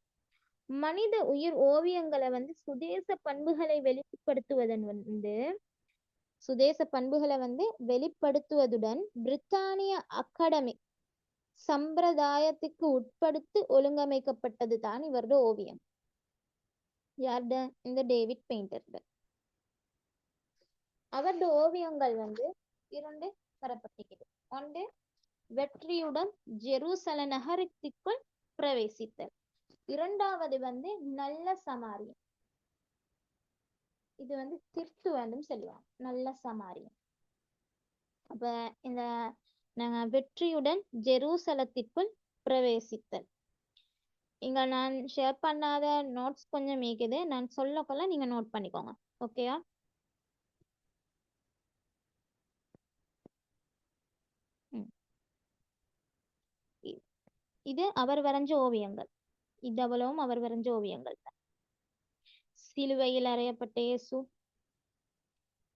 மனித உயிர் ஓவியங்களை வந்து சுதேச பண்புகளை வெளிப்படுத்துவதுடன் பிரித்தானிய அகாடமிக் சம்பிரதாயத்துக்கு உட்படுத்தி ஒழுங்கமைக்கப்பட்டது தான் இவரது ஓவியம். யார்ட? இந்த டேவிட் பெயிண்டர். அவரது ஓவியங்கள் வந்து 2 தரப்பட்டிருக்கிறது. ஒன்று, வெற்றியுடன் ஜெருசல நகரத்திற்குள் பிரவேசித்தல். 2வது வந்து நல்ல சமாரியம். இது வந்து திருத்துவன்னு சொல்லுவாங்க, நல்ல சமாரியம். அப்ப இந்த நாங்க வெற்றியுடன் ஜெருசலத்திற்குள் பிரவேசித்தல். இங்க நான் ஷேர் பண்ணாத நோட்ஸ் கொஞ்சம் இருக்குது, நான் சொல்லக்குள்ள நீங்க நோட் பண்ணிக்கோங்க. ஓகேயா? இது அவர் வரைஞ்ச ஓவியங்கள். இதவளவும் அவர் வரைஞ்ச ஓவியங்கள் தான். சிலுவையில் அறையப்பட்ட இயேசு,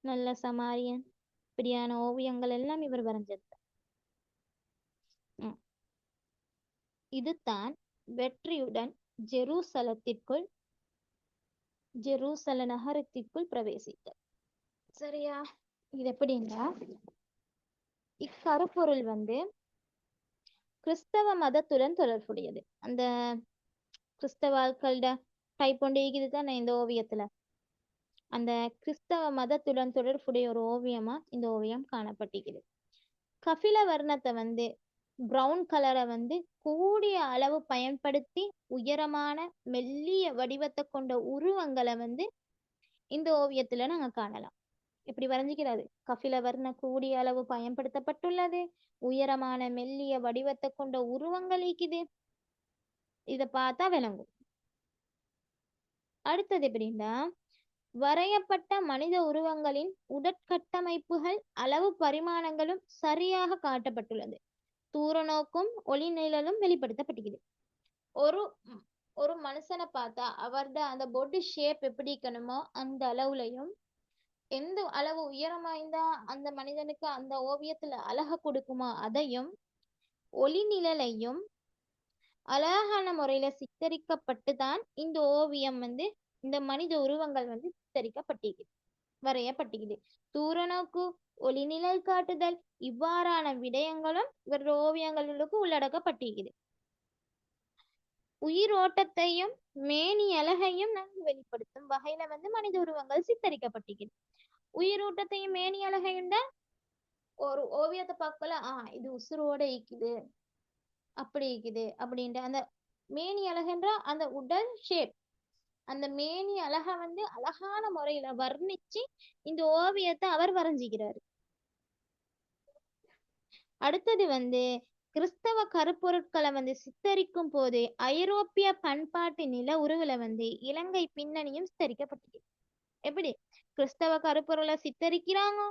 நல்ல சமாரியன், இப்படியான ஓவியங்கள் எல்லாம் இவர் வரைஞ்சது. இதுதான் வெற்றியுடன் ஜெருசல நகரத்திற்குள் பிரவேசித்தல். சரியா? இது எப்படின்னா, இக்கருப்பொருள் வந்து கிறிஸ்தவ மதத்துடன் தொடர்புடையது. அந்த கிறிஸ்தவாக்களோட டைப் ஒன்று இருக்குது தானே இந்த ஓவியத்துல. அந்த கிறிஸ்தவ மதத்துடன் தொடர்புடைய ஒரு ஓவியமா இந்த ஓவியம் காணப்பட்டிருக்குது. கபில வர்ணத்தை வந்து பிரவுன் கலரை வந்து கூடிய அளவு பயன்படுத்தி உயரமான மெல்லிய வடிவத்தை கொண்ட உருவங்களை வந்து இந்த ஓவியத்துல நாங்க காணலாம். இப்படி வரைஞ்சிக்கிறது. கபில வர்ண கூடிய அளவு பயன்படுத்தப்பட்டுள்ளது, உயரமான மெல்லிய வடிவத்தை கொண்ட உருவங்கள் இருக்குது. இத பார்த்தா விளங்கும். அடுத்தது எப்படின்னா, வரையப்பட்ட மனித உருவங்களின் உடற்கட்டமைப்புகள் அளவு பரிமாணங்களும் சரியாக காட்டப்பட்டுள்ளது. தூர நோக்கும் ஒளி நிழலும் வெளிப்படுத்தப்பட்டிருக்குது. ஒரு மனுஷனை பார்த்தா அவர்த அந்த பொடி ஷேப் எப்படி இருக்கணுமோ அந்த அளவுலையும், எந்த அளவு உயரமாய்ந்தா அந்த மனிதனுக்கு அந்த ஓவியத்துல அழக கொடுக்குமோ அதையும், ஒளி நிழலையும் அழகான முறையில சித்தரிக்கப்பட்டு தான் இந்த ஓவியம் வந்து இந்த மனித உருவங்கள் வந்து சித்தரிக்கப்பட்டிருக்குது, வரையப்பட்டிருக்குது. தூர நோக்கு, ஒளி நிழல் காட்டுதல், இவ்வாறான விடயங்களும் இவருடைய ஓவியங்களுக்கு உள்ளடக்கப்பட்டிருக்குது. உயிரோட்டத்தையும் மேனி அழகையும் நாங்கள் வெளிப்படுத்தும் வகையில வந்து மனித உருவங்கள் சித்தரிக்கப்பட்டிருக்குது. உயிரோட்டத்தையும் மேனி அழகையும் ஒரு ஓவியத்தை பார்க்கல, இது உசுரோட இருக்குது, அப்படி இருக்குது அப்படின்ற அந்த மேனி அழகுன்ற அந்த உடல் ஷேப், அந்த மேனி அழக வந்து அழகான முறையில வர்ணிச்சு இந்த ஓவியத்தை அவர் வரைஞ்சிக்கிறாரு. அடுத்தது வந்து கிறிஸ்தவ கருப்பொருட்களை வந்து சித்தரிக்கும் போது ஐரோப்பிய பண்பாட்டு நில உருவுல வந்து இலங்கை பின்னணியும் சித்தரிக்கப்பட்டது. எப்படி கிறிஸ்தவ கருப்பொருளை சித்தரிக்கிறாங்க,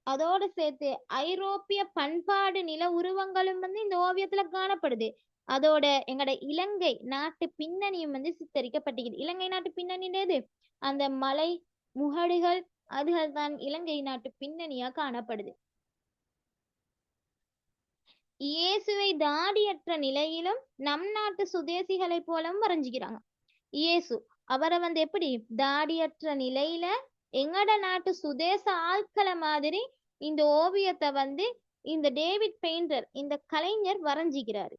அதோடு சேர்த்து ஐரோப்பிய பண்பாடு நில உருவங்களும் வந்து இந்த ஓவியத்துல காணப்படுது. அதோட எங்கட இலங்கை நாட்டு பின்னணியும் வந்து சித்தரிக்கப்பட்டிருக்குது. இலங்கை நாட்டு பின்னணின்றது அந்த மலை முகடுகள், அதுகள் தான் இலங்கை நாட்டு பின்னணியா காணப்படுது. இயேசுவை தாடியற்ற நிலையிலும் நம் நாட்டு சுதேசிகளை போலவும் வரைஞ்சிக்கிறாங்க. இயேசு அவரை வந்து எப்படி தாடியற்ற நிலையில எங்கட நாட்டு சுதேச ஆட்களை மாதிரி இந்த ஓவியத்தை வந்து இந்த டேவிட் பெயிண்டர், இந்த கலைஞர் வரைஞ்சிக்கிறாரு.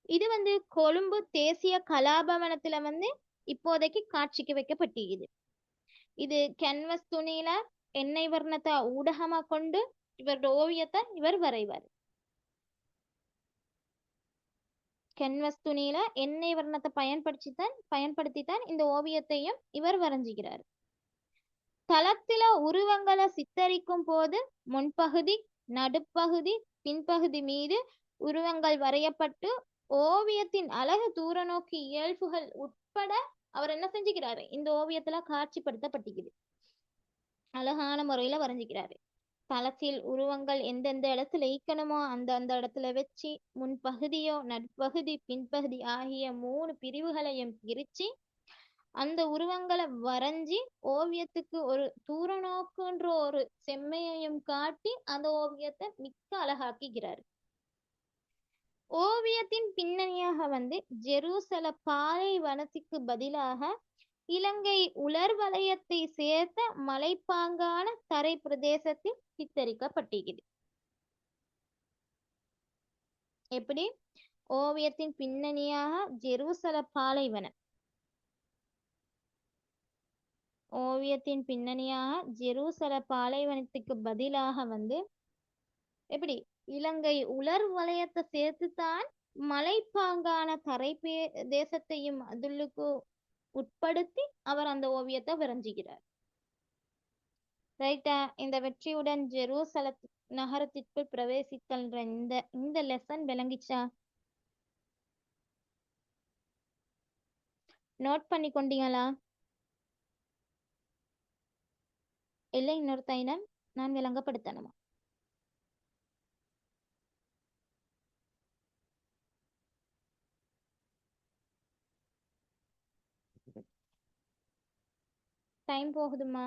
இது வந்து கொழும்பு தேசிய கலாபவனத்துல வந்து இப்போதைக்கு காட்சிக்கு வைக்கப்பட்டிருக்குது. இது கேன்வஸ் துணியில எண்ணெய் வர்ணத்தை ஊடகமா கொண்டு இவரோட ஓவியத்தை இவர் வரைவார். கேன்வஸ் துணியில எண்ணெய் வர்ணத்தை பயன்படுத்தித்தான் இந்த ஓவியத்தையும் இவர் வரைஞ்சிக்கிறார். தளத்தில உருவங்களை சித்தரிக்கும் போது முன்பகுதி, நடுப்பகுதி, பின்பகுதி மீது உருவங்கள் வரையப்பட்டு ஓவியத்தின் அழகு, தூரநோக்கு இயல்புகள் உட்பட அவர் என்ன செஞ்சுக்கிறாரு, இந்த ஓவியத்துல காட்சிப்படுத்தப்பட்டிருக்குது. அழகான முறையில வரைஞ்சிக்கிறாரு. தளத்தில் உருவங்கள் எந்தெந்த இடத்துல ஈக்கணுமோ அந்த இடத்துல வச்சு முன்பகுதியோ நடுப்பகுதி பின்பகுதி ஆகிய 3 பிரிவுகளையும் பிரிச்சு அந்த உருவங்களை வரைஞ்சி ஓவியத்துக்கு ஒரு தூரநோக்குன்ற ஒரு செம்மையையும் காட்டி அந்த ஓவியத்தை மிக்க அழகாக்குகிறார். ஓவியத்தின் பின்னணியாக ஜெருசல பாலைவனத்துக்கு பதிலாக இலங்கை உலர் வலயத்தை சேர்ந்த மலைப்பாங்கான தரை பிரதேசத்தில் சித்தரிக்கப்பட்டிருக்கிறது. எப்படி? ஓவியத்தின் பின்னணியாக ஜெருசல பாலைவனம், ஓவியத்தின் பின்னணியாக ஜெருசல பாலைவனத்துக்கு பதிலாக எப்படி இலங்கை உலர் வலயத்தை சேர்த்துத்தான் மலைப்பாங்கான தரை தேசத்தையும் அதுளுக்கு உட்படுத்தி அவர் அந்த ஓவியத்தை வரைஞ்சுகிறார். ரைட்டா? இந்த வெற்றியுடன் ஜெருசல நகரத்திற்குள் பிரவேசித்தல்ன்ற இந்த லெசன் விளங்கிச்சா? நோட் பண்ணி கொண்டீங்களா? இல்லை இன்னொரு தைனம் நான் விளங்கப்படுத்தணுமா? டைம் போகுதுமா?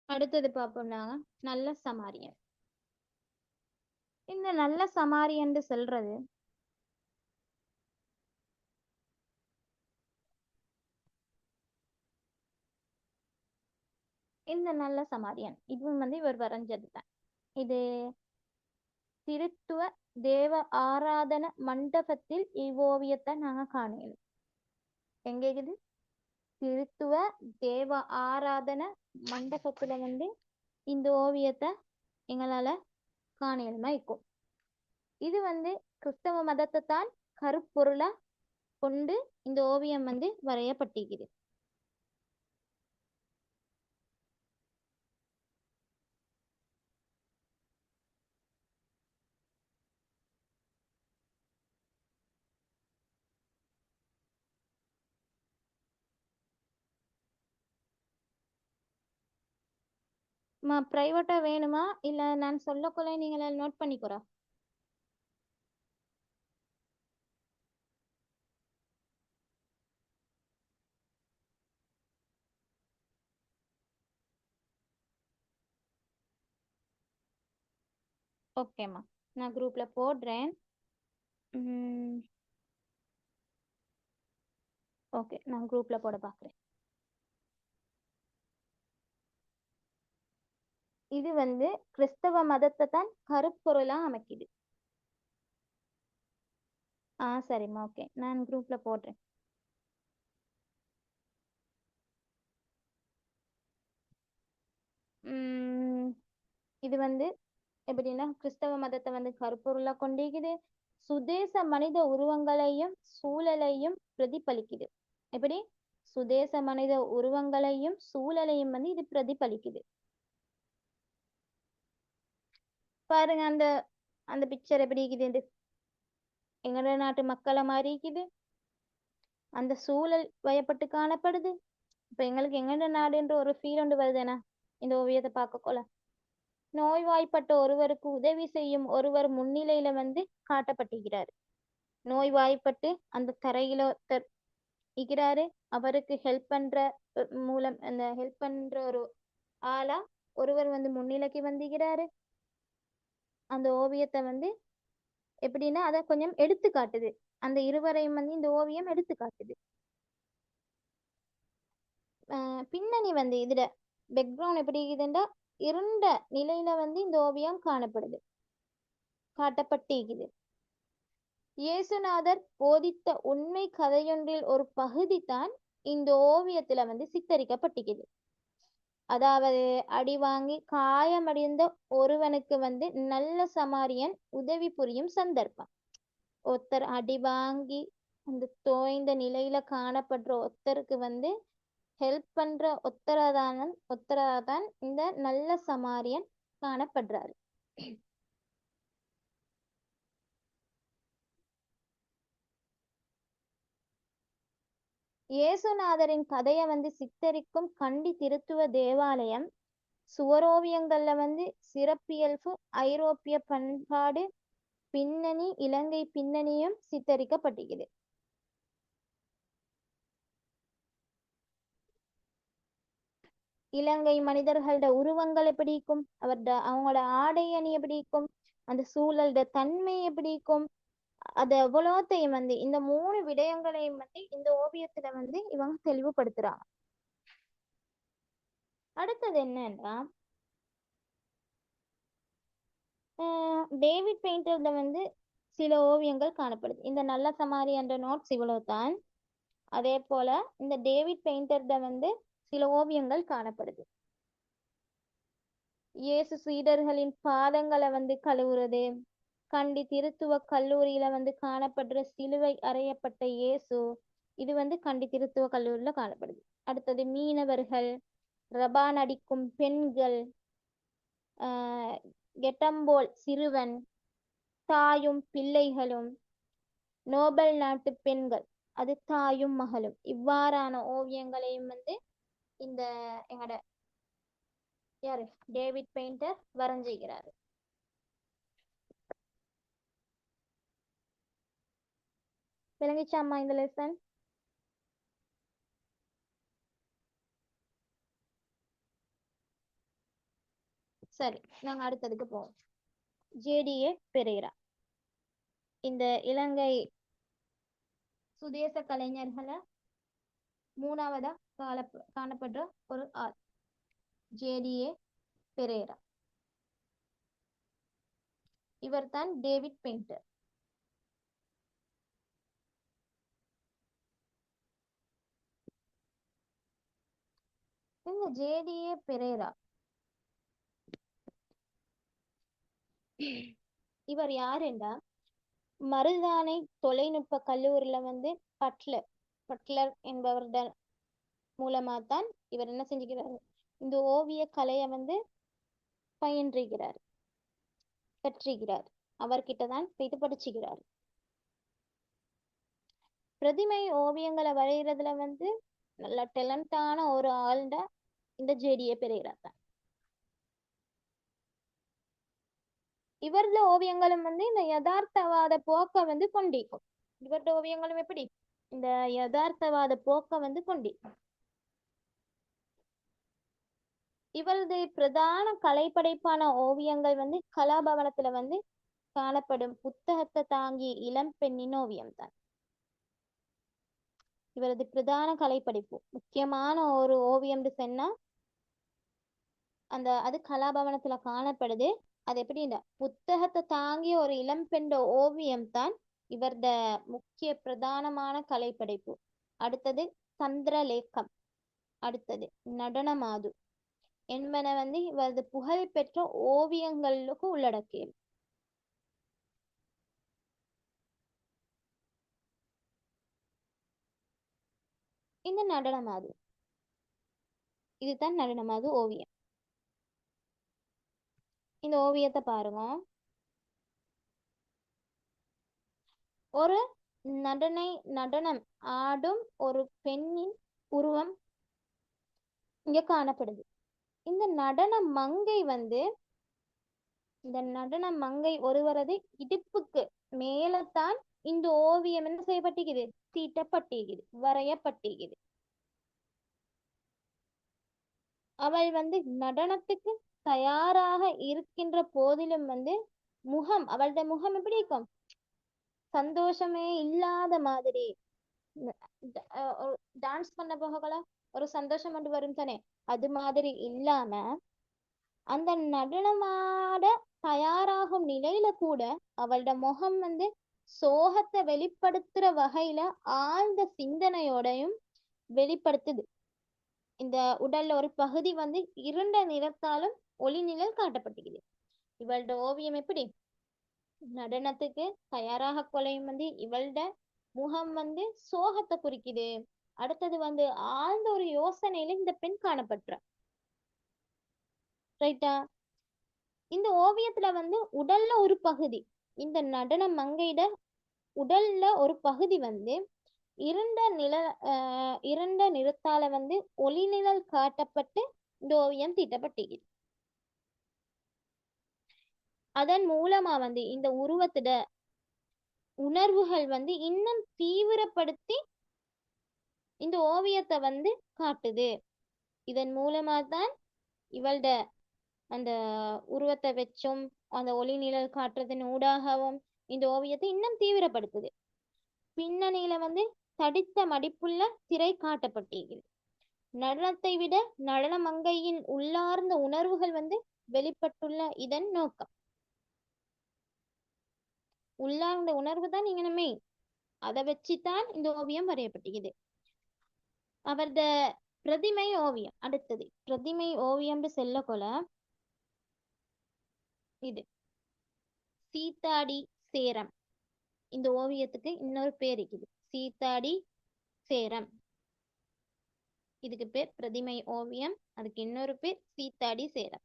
அடுத்தது பார்ப்போம் நாங்க நல்ல சமாரியன். இந்த நல்ல சமாரியன் சொல்றது இந்த நல்ல சமாரியன் இது இவர் வரைஞ்சது தான். இது திருத்துவ தேவ ஆராதன மண்டபத்தில் இவ்வோவியத்தை நாங்க காணலாம். எங்க இருக்குது? திருத்துவ தேவ ஆராதன மண்டபத்துல இந்த ஓவியத்தை எங்களால காணலுமா இருக்கும். இது கிறிஸ்தவ மதத்தை தான் கருப்பொருளா கொண்டு இந்த ஓவியம் வரையப்பட்டிருக்கிறது. பிரைவேட்டா வேணுமா இல்ல நான் சொல்லக்குள்ள நீங்கள நோட் பண்ணிக்கிறா? ஓகேம்மா, நான் குரூப்ல போடுறேன். ஓகே, நான் குரூப்ல போட பாக்குறேன். இது கிறிஸ்தவ மதத்தை தான் கருப்பொருளா அமைக்குது. சரிம்மா, ஓகே, நான் குரூப்ல போடுறேன். இது எப்படின்னா கிறிஸ்தவ மதத்தை கருப்பொருளா கொண்டிருக்குது. சுதேச மனித உருவங்களையும் சூழலையும் பிரதிபலிக்குது. எப்படி? சுதேச மனித உருவங்களையும் சூழலையும் இது பிரதிபலிக்குது. பாருங்க, அந்த அந்த பிக்சர் எப்படி இருக்குது? எங்களோட நாட்டு மக்களை மாதிரி இருக்குது. அந்த சூழல் வயப்பட்டு காணப்படுது. இப்ப எங்களுக்கு எங்கட நாடுன்ற ஒரு ஃபீல் ஒன்று வருதுனா இந்த ஓவியத்தை பார்க்கக்கொள்ள. நோய்வாய்ப்பட்ட ஒருவருக்கு உதவி செய்யும் ஒருவர் முன்னிலையில காட்டப்பட்டிருக்கிறார். நோய்வாய்ப்பட்டு அந்த தரையில இருக்கிறாரு. அவருக்கு ஹெல்ப் பண்ற மூலம் அந்த ஹெல்ப் பண்ற ஒரு ஆளா ஒருவர் முன்னிலைக்கு வந்திருக்கிறாரு. அந்த ஓவியத்தை எப்படின்னா அதை கொஞ்சம் எடுத்து காட்டுது. அந்த இருவரையும் இந்த ஓவியம் எடுத்து காட்டுது. பின்னணி இதுல பேக்ரவுண்ட் எப்படி இருக்குதுன்னா இருண்ட நிலையில வந்து இந்த ஓவியம் காணப்படுது, காட்டப்பட்டிருக்குது. இயேசுநாதர் போதித்த உண்மை கதையொன்றில் ஒரு பகுதி தான் இந்த ஓவியத்துல வந்து சித்தரிக்கப்பட்டிருக்குது. அதாவது அடி வாங்கி காயமடைந்த ஒருவனுக்கு வந்து நல்ல சமாரியன் உதவி புரியும் சந்தர்ப்பம். ஒருத்தர் அடி வாங்கி அந்த தோய்ந்த நிலையில காணப்படுற ஒருத்தருக்கு வந்து ஹெல்ப் பண்ற ஒத்தராதான் இந்த நல்ல சமாரியன் காணப்படுறாரு. இயேசுநாதரின் கதையை வந்து சித்தரிக்கும் கண்டி திருத்துவ தேவாலயம் சுவரோவியங்கள்ல வந்து சிறப்பியல்பு ஐரோப்பிய பண்பாடு பின்னணி இலங்கை பின்னணியும் சித்தரிக்கப்பட்டிருக்குது. இலங்கை மனிதர்களோட உருவங்கள் எப்படி இருக்கும், அவங்களோட ஆடை அணி எப்படி இருக்கும், அந்த சூழலோட தன்மை எப்படி இருக்கும், அது எவ்வளோத்தையும் வந்து இந்த 3 விடயங்களையும் வந்து இந்த ஓவியத்துல வந்து இவங்க தெளிவுபடுத்துறாங்க. அடுத்தது என்னன்னா டேவிட் பெயிண்டர்ல வந்து சில ஓவியங்கள் காணப்படுது. இந்த நல்ல சமாரி என்ற நோட்ஸ் இவ்வளவுதான். அதே போல இந்த டேவிட் பெயிண்டர்ல வந்து சில ஓவியங்கள் காணப்படுது. இயேசு சீடர்களின் பாதங்களை வந்து கழுவுறது, கண்டி திருத்துவ கல்லூரியில வந்து காணப்படுற சிலுவை அறையப்பட்ட இயேசு, இது வந்து கண்டி திருத்துவ கல்லூரியில காணப்படுது. அடுத்தது மீனவர்கள், ரபான் அடிக்கும் பெண்கள், கெட்டம்போல் சிறுவன், தாயும் பிள்ளைகளும், நோபல் நாட்டு பெண்கள், அது தாயும் மகளும், இவ்வாறான ஓவியங்களையும் வந்து இந்த எங்கட யாரு டேவிட் பெயிண்டர் வரைஞ்சிக்கிறாரு. விளங்கிச்சாம்மா இந்த லெசன்? சரி, நாங்க அடுத்ததுக்கு போவோம். ஜேடிஏ பெரேரா இந்த இலங்கை சுதேச கலைஞர்களை 3ஆவதா காணப்படுற ஒரு ஆள். ஜேடிஏ பெரேரா இவர் தான் டேவிட் பெயிண்டர். இந்த ஜேடிஏ பெரேரா இவர் யாருண்டா மருதானை தொலைநுட்ப கல்லூரியில வந்து பட்லர் என்பவருட மூலமா தான் இவர் என்ன செஞ்சுக்கிறாரு, இந்த ஓவிய கலையை வந்து பயின்றுகிறார், கற்றுகிறார். அவர்கிட்ட தான் போயிட்டு படிச்சுக்கிறார். பிரதிமை ஓவியங்களை வரைகிறதுல வந்து நல்ல டேலண்டான ஒரு ஆள்ட இந்த ஜேடிஏ பெரேரா தான். இவரது ஓவியங்களும் வந்து இந்த யதார்த்தவாத போக்கை வந்து கொண்டிருக்கும். இவரது ஓவியங்களும் எப்படி இந்த யதார்த்தவாத போக்கை வந்து கொண்டிருக்கும். இவரது பிரதான கலைப்படைப்பான ஓவியங்கள் வந்து கலாபவனத்துல வந்து காணப்படும் புத்தகத்தை தாங்கி இளம் பெண்ணின் ஓவியம் தான் இவரது பிரதான கலைப்படைப்பு. முக்கியமான ஒரு ஓவியம் சொன்னா அது கலாபவனத்துல காணப்படுது. அது எப்படின்னா புத்தகத்தை தாங்கிய ஒரு இளம் பெண்ட ஓவியம் தான் இவரத முக்கிய பிரதானமான கலைப்படைப்பு. அடுத்தது சந்திரலேகம், அடுத்தது நடனமாது என்பன வந்து இவரது புகழ்பெற்ற ஓவியங்களுக்கு உள்ளடக்கியது. இந்த நடனமாது இதுதான் நடனமாது ஓவியம். இந்த ஓவியத்தை பாருங்க. ஒரு நடனம் ஆடும் ஒரு பெண்ணின் உருவம் இங்க காணப்படுது. இந்த நடன மங்கை ஒருவரது இடுப்புக்கு மேலத்தான் இந்த ஓவியம் என்ன செய்யப்பட்டிருக்குது, தீட்டப்பட்டிருக்குது, வரையப்பட்டிருக்குது. அவள் வந்து நடனத்துக்கு தயாராக இருக்கின்ற போதிலும் வந்து அவளோட முகம் எப்படி இருக்கும், சந்தோஷமே இல்லாத மாதிரி. டான்ஸ் பண்ண போகல ஒரு சந்தோஷம் கொண்டு வரும் தானே, அது மாதிரி இல்லாம அந்த நடனமாட தயாராகும் நிலையில கூட அவளோட முகம் வந்து சோகத்தை வெளிப்படுத்துற வகையில ஆழ்ந்த சிந்தனையோடையும் வெளிப்படுத்துது. இந்த உடல்ல ஒரு பகுதி வந்து இருண்ட நிறத்தாலும் ஒளி நிழல் காட்டப்பட்டுக்குது. இவளோட ஓவியம் எப்படி நடனத்துக்கு தயாராக கொலையும் வந்து இவளோட முகம் வந்து சோகத்தை குறிக்குது. அடுத்தது வந்து ஆழ்ந்த ஒரு யோசனையில இந்த பெண் காணப்படுற ரைட்டா. இந்த ஓவியத்துல வந்து உடல்ல ஒரு பகுதி, இந்த நடன மங்கையிட உடல்ல ஒரு பகுதி வந்து இருண்ட நிறத்தால வந்து ஒளி நிழல் காட்டப்பட்டு இந்த ஓவியம் தீட்டப்பட்டிருக்கு. அதன் மூலமா வந்து இந்த உருவத்திட உணர்வுகள் வந்து இன்னும் தீவிரப்படுத்தி இந்த ஓவியத்தை வந்து காட்டுது. இதன் மூலமா தான் இவளோட அந்த உருவத்தை வச்சும் அந்த ஒளி நிழல் காட்டுறதன் ஊடாகவும் இந்த ஓவியத்தை இன்னும் தீவிரப்படுத்துது. பின்னணியில வந்து தடித்த மடிப்புள்ள திரை காட்டப்பட்டிருக்கிறது. நடனத்தை விட நடன மங்கையின் உள்ளார்ந்த உணர்வுகள் வந்து வெளிப்பட்டுள்ள இதன் நோக்கம். உள்ளார்ந்த உணர்வு தான் இங்க மெயின். அதை வச்சுதான் இந்த ஓவியம் வரையப்பட்டிருக்குது. அவரது பிரதிமை ஓவியம் அடுத்தது. பிரதிமை ஓவியம் செல்ல கொல இது சீத்தாடி சேரம். இந்த ஓவியத்துக்கு இன்னொரு பேர் இருக்குது, சீத்தாடி சேரம். இதுக்கு பேர் பிரதிமை ஓவியம், அதுக்கு இன்னொரு பேர் சீத்தாடி சேரம்.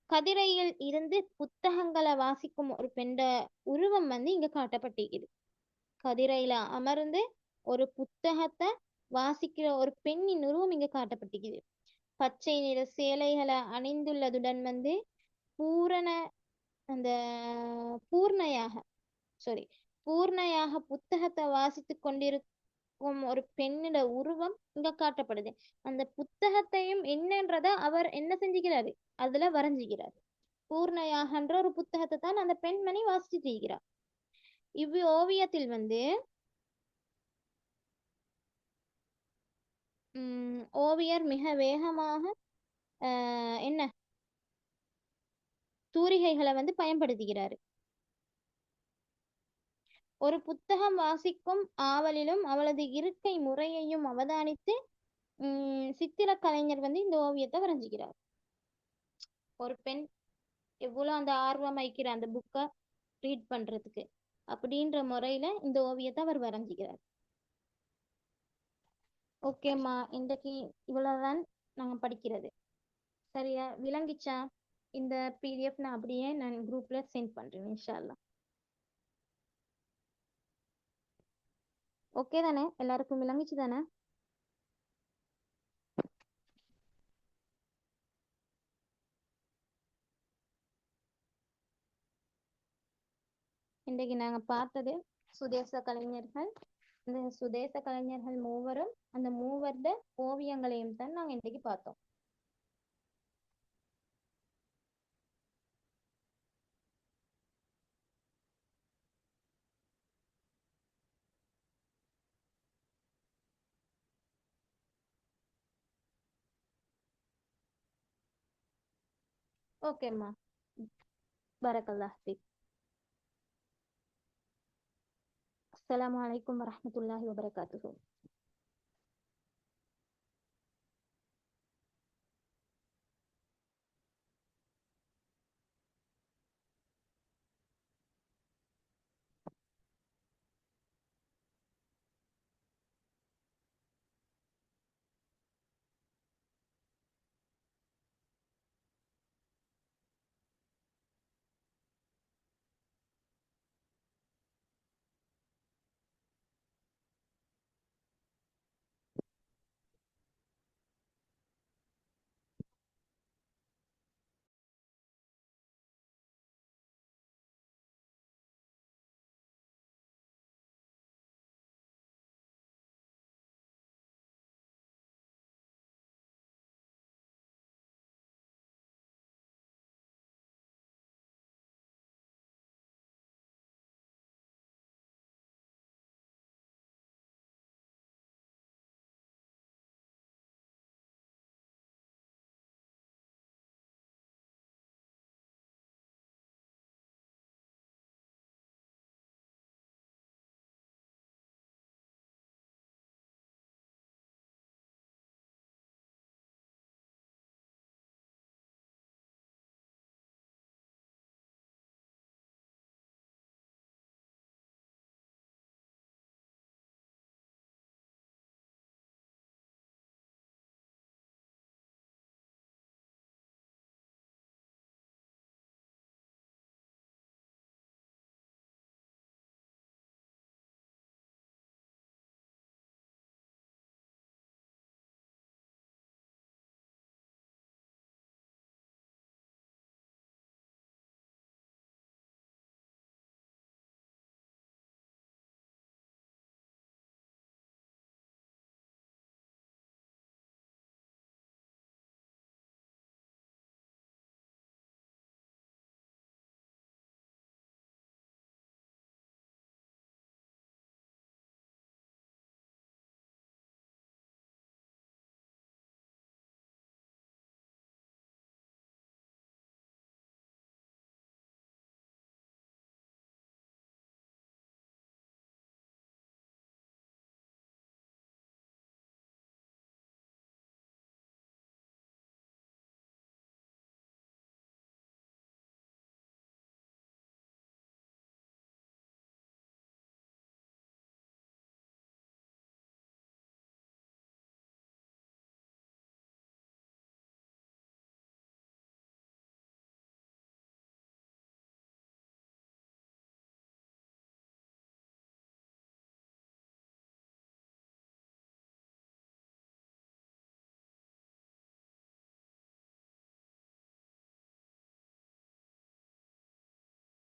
கதிரையில் இருந்து புத்தகங்களை வாசிக்கும் ஒரு பெண்ட உருவம் வந்து இங்க காட்டப்பட்டிருக்குது. கதிரையில அமர்ந்து ஒரு புத்தகத்தை வாசிக்கிற ஒரு பெண்ணின் உருவம் இங்க காட்டப்பட்டிருக்குது. பச்சை நிற சேலைகளை அணிந்துள்ளதுடன் வந்து பூரண அந்த பூர்ணையாக சாரி பூர்ணையாக புத்தகத்தை வாசித்து கொண்டிருக்கும் ஒரு பெண்ணோட உருவம் இங்க காட்டப்படுது. அந்த புத்தகத்தையும் என்னன்றத அவர் என்ன செஞ்சுக்கிறாரு, அதுல வரைஞ்சுக்கிறார். பூர்ணையாகன்ற ஒரு புத்தகத்தை தான் அந்த பெண்மணி வாசிச்சுட்டு இருக்கிறார். ஓவியத்தில் வந்து ஓவியர் மிக வேகமாக என்ன தூரிகைகளை வந்து பயன்படுத்துகிறாரு. ஒரு புத்தகம் வாசிக்கும் ஆவலிலும் அவளது இருக்கை முறையையும் அவதானித்து சித்திர கலைஞர் வந்து இந்த ஓவியத்தை வரைஞ்சுக்கிறார். ஒரு பெண் எவ்வளவு அந்த ஆர்வம் வைக்கிற அந்த புக்கை ரீட் பண்றதுக்கு அப்படின்ற முறையில இந்த ஓவியத்தை அவர் வரைஞ்சுக்கிறார். ஓகேம்மா, இன்றைக்கு இவ்வளவுதான் நாங்க படிக்கிறது. சரியா விளங்கிச்சா? இந்த பிடிஎஃப் நான் அப்படியே குரூப்ல சென்ட் பண்றேன் இன்ஷா அல்லாஹ். ஓகே தானே? எல்லாருக்கும் விளங்கிச்சு தானே? இன்றைக்கு நாங்க பார்த்தது சுதேச கலைஞர்கள். இந்த சுதேச கலைஞர்கள் மூவரும் அந்த மூவருட ஓவியங்களையும் தான் நாங்க இன்றைக்கு பார்த்தோம். ஓகேம்மா, பரக்கல்லாஹ் ஃபீக். அஸ்ஸலாமு அலைக்கும் வரஹ்மத்துல்லாஹி வபரகாத்துஹு.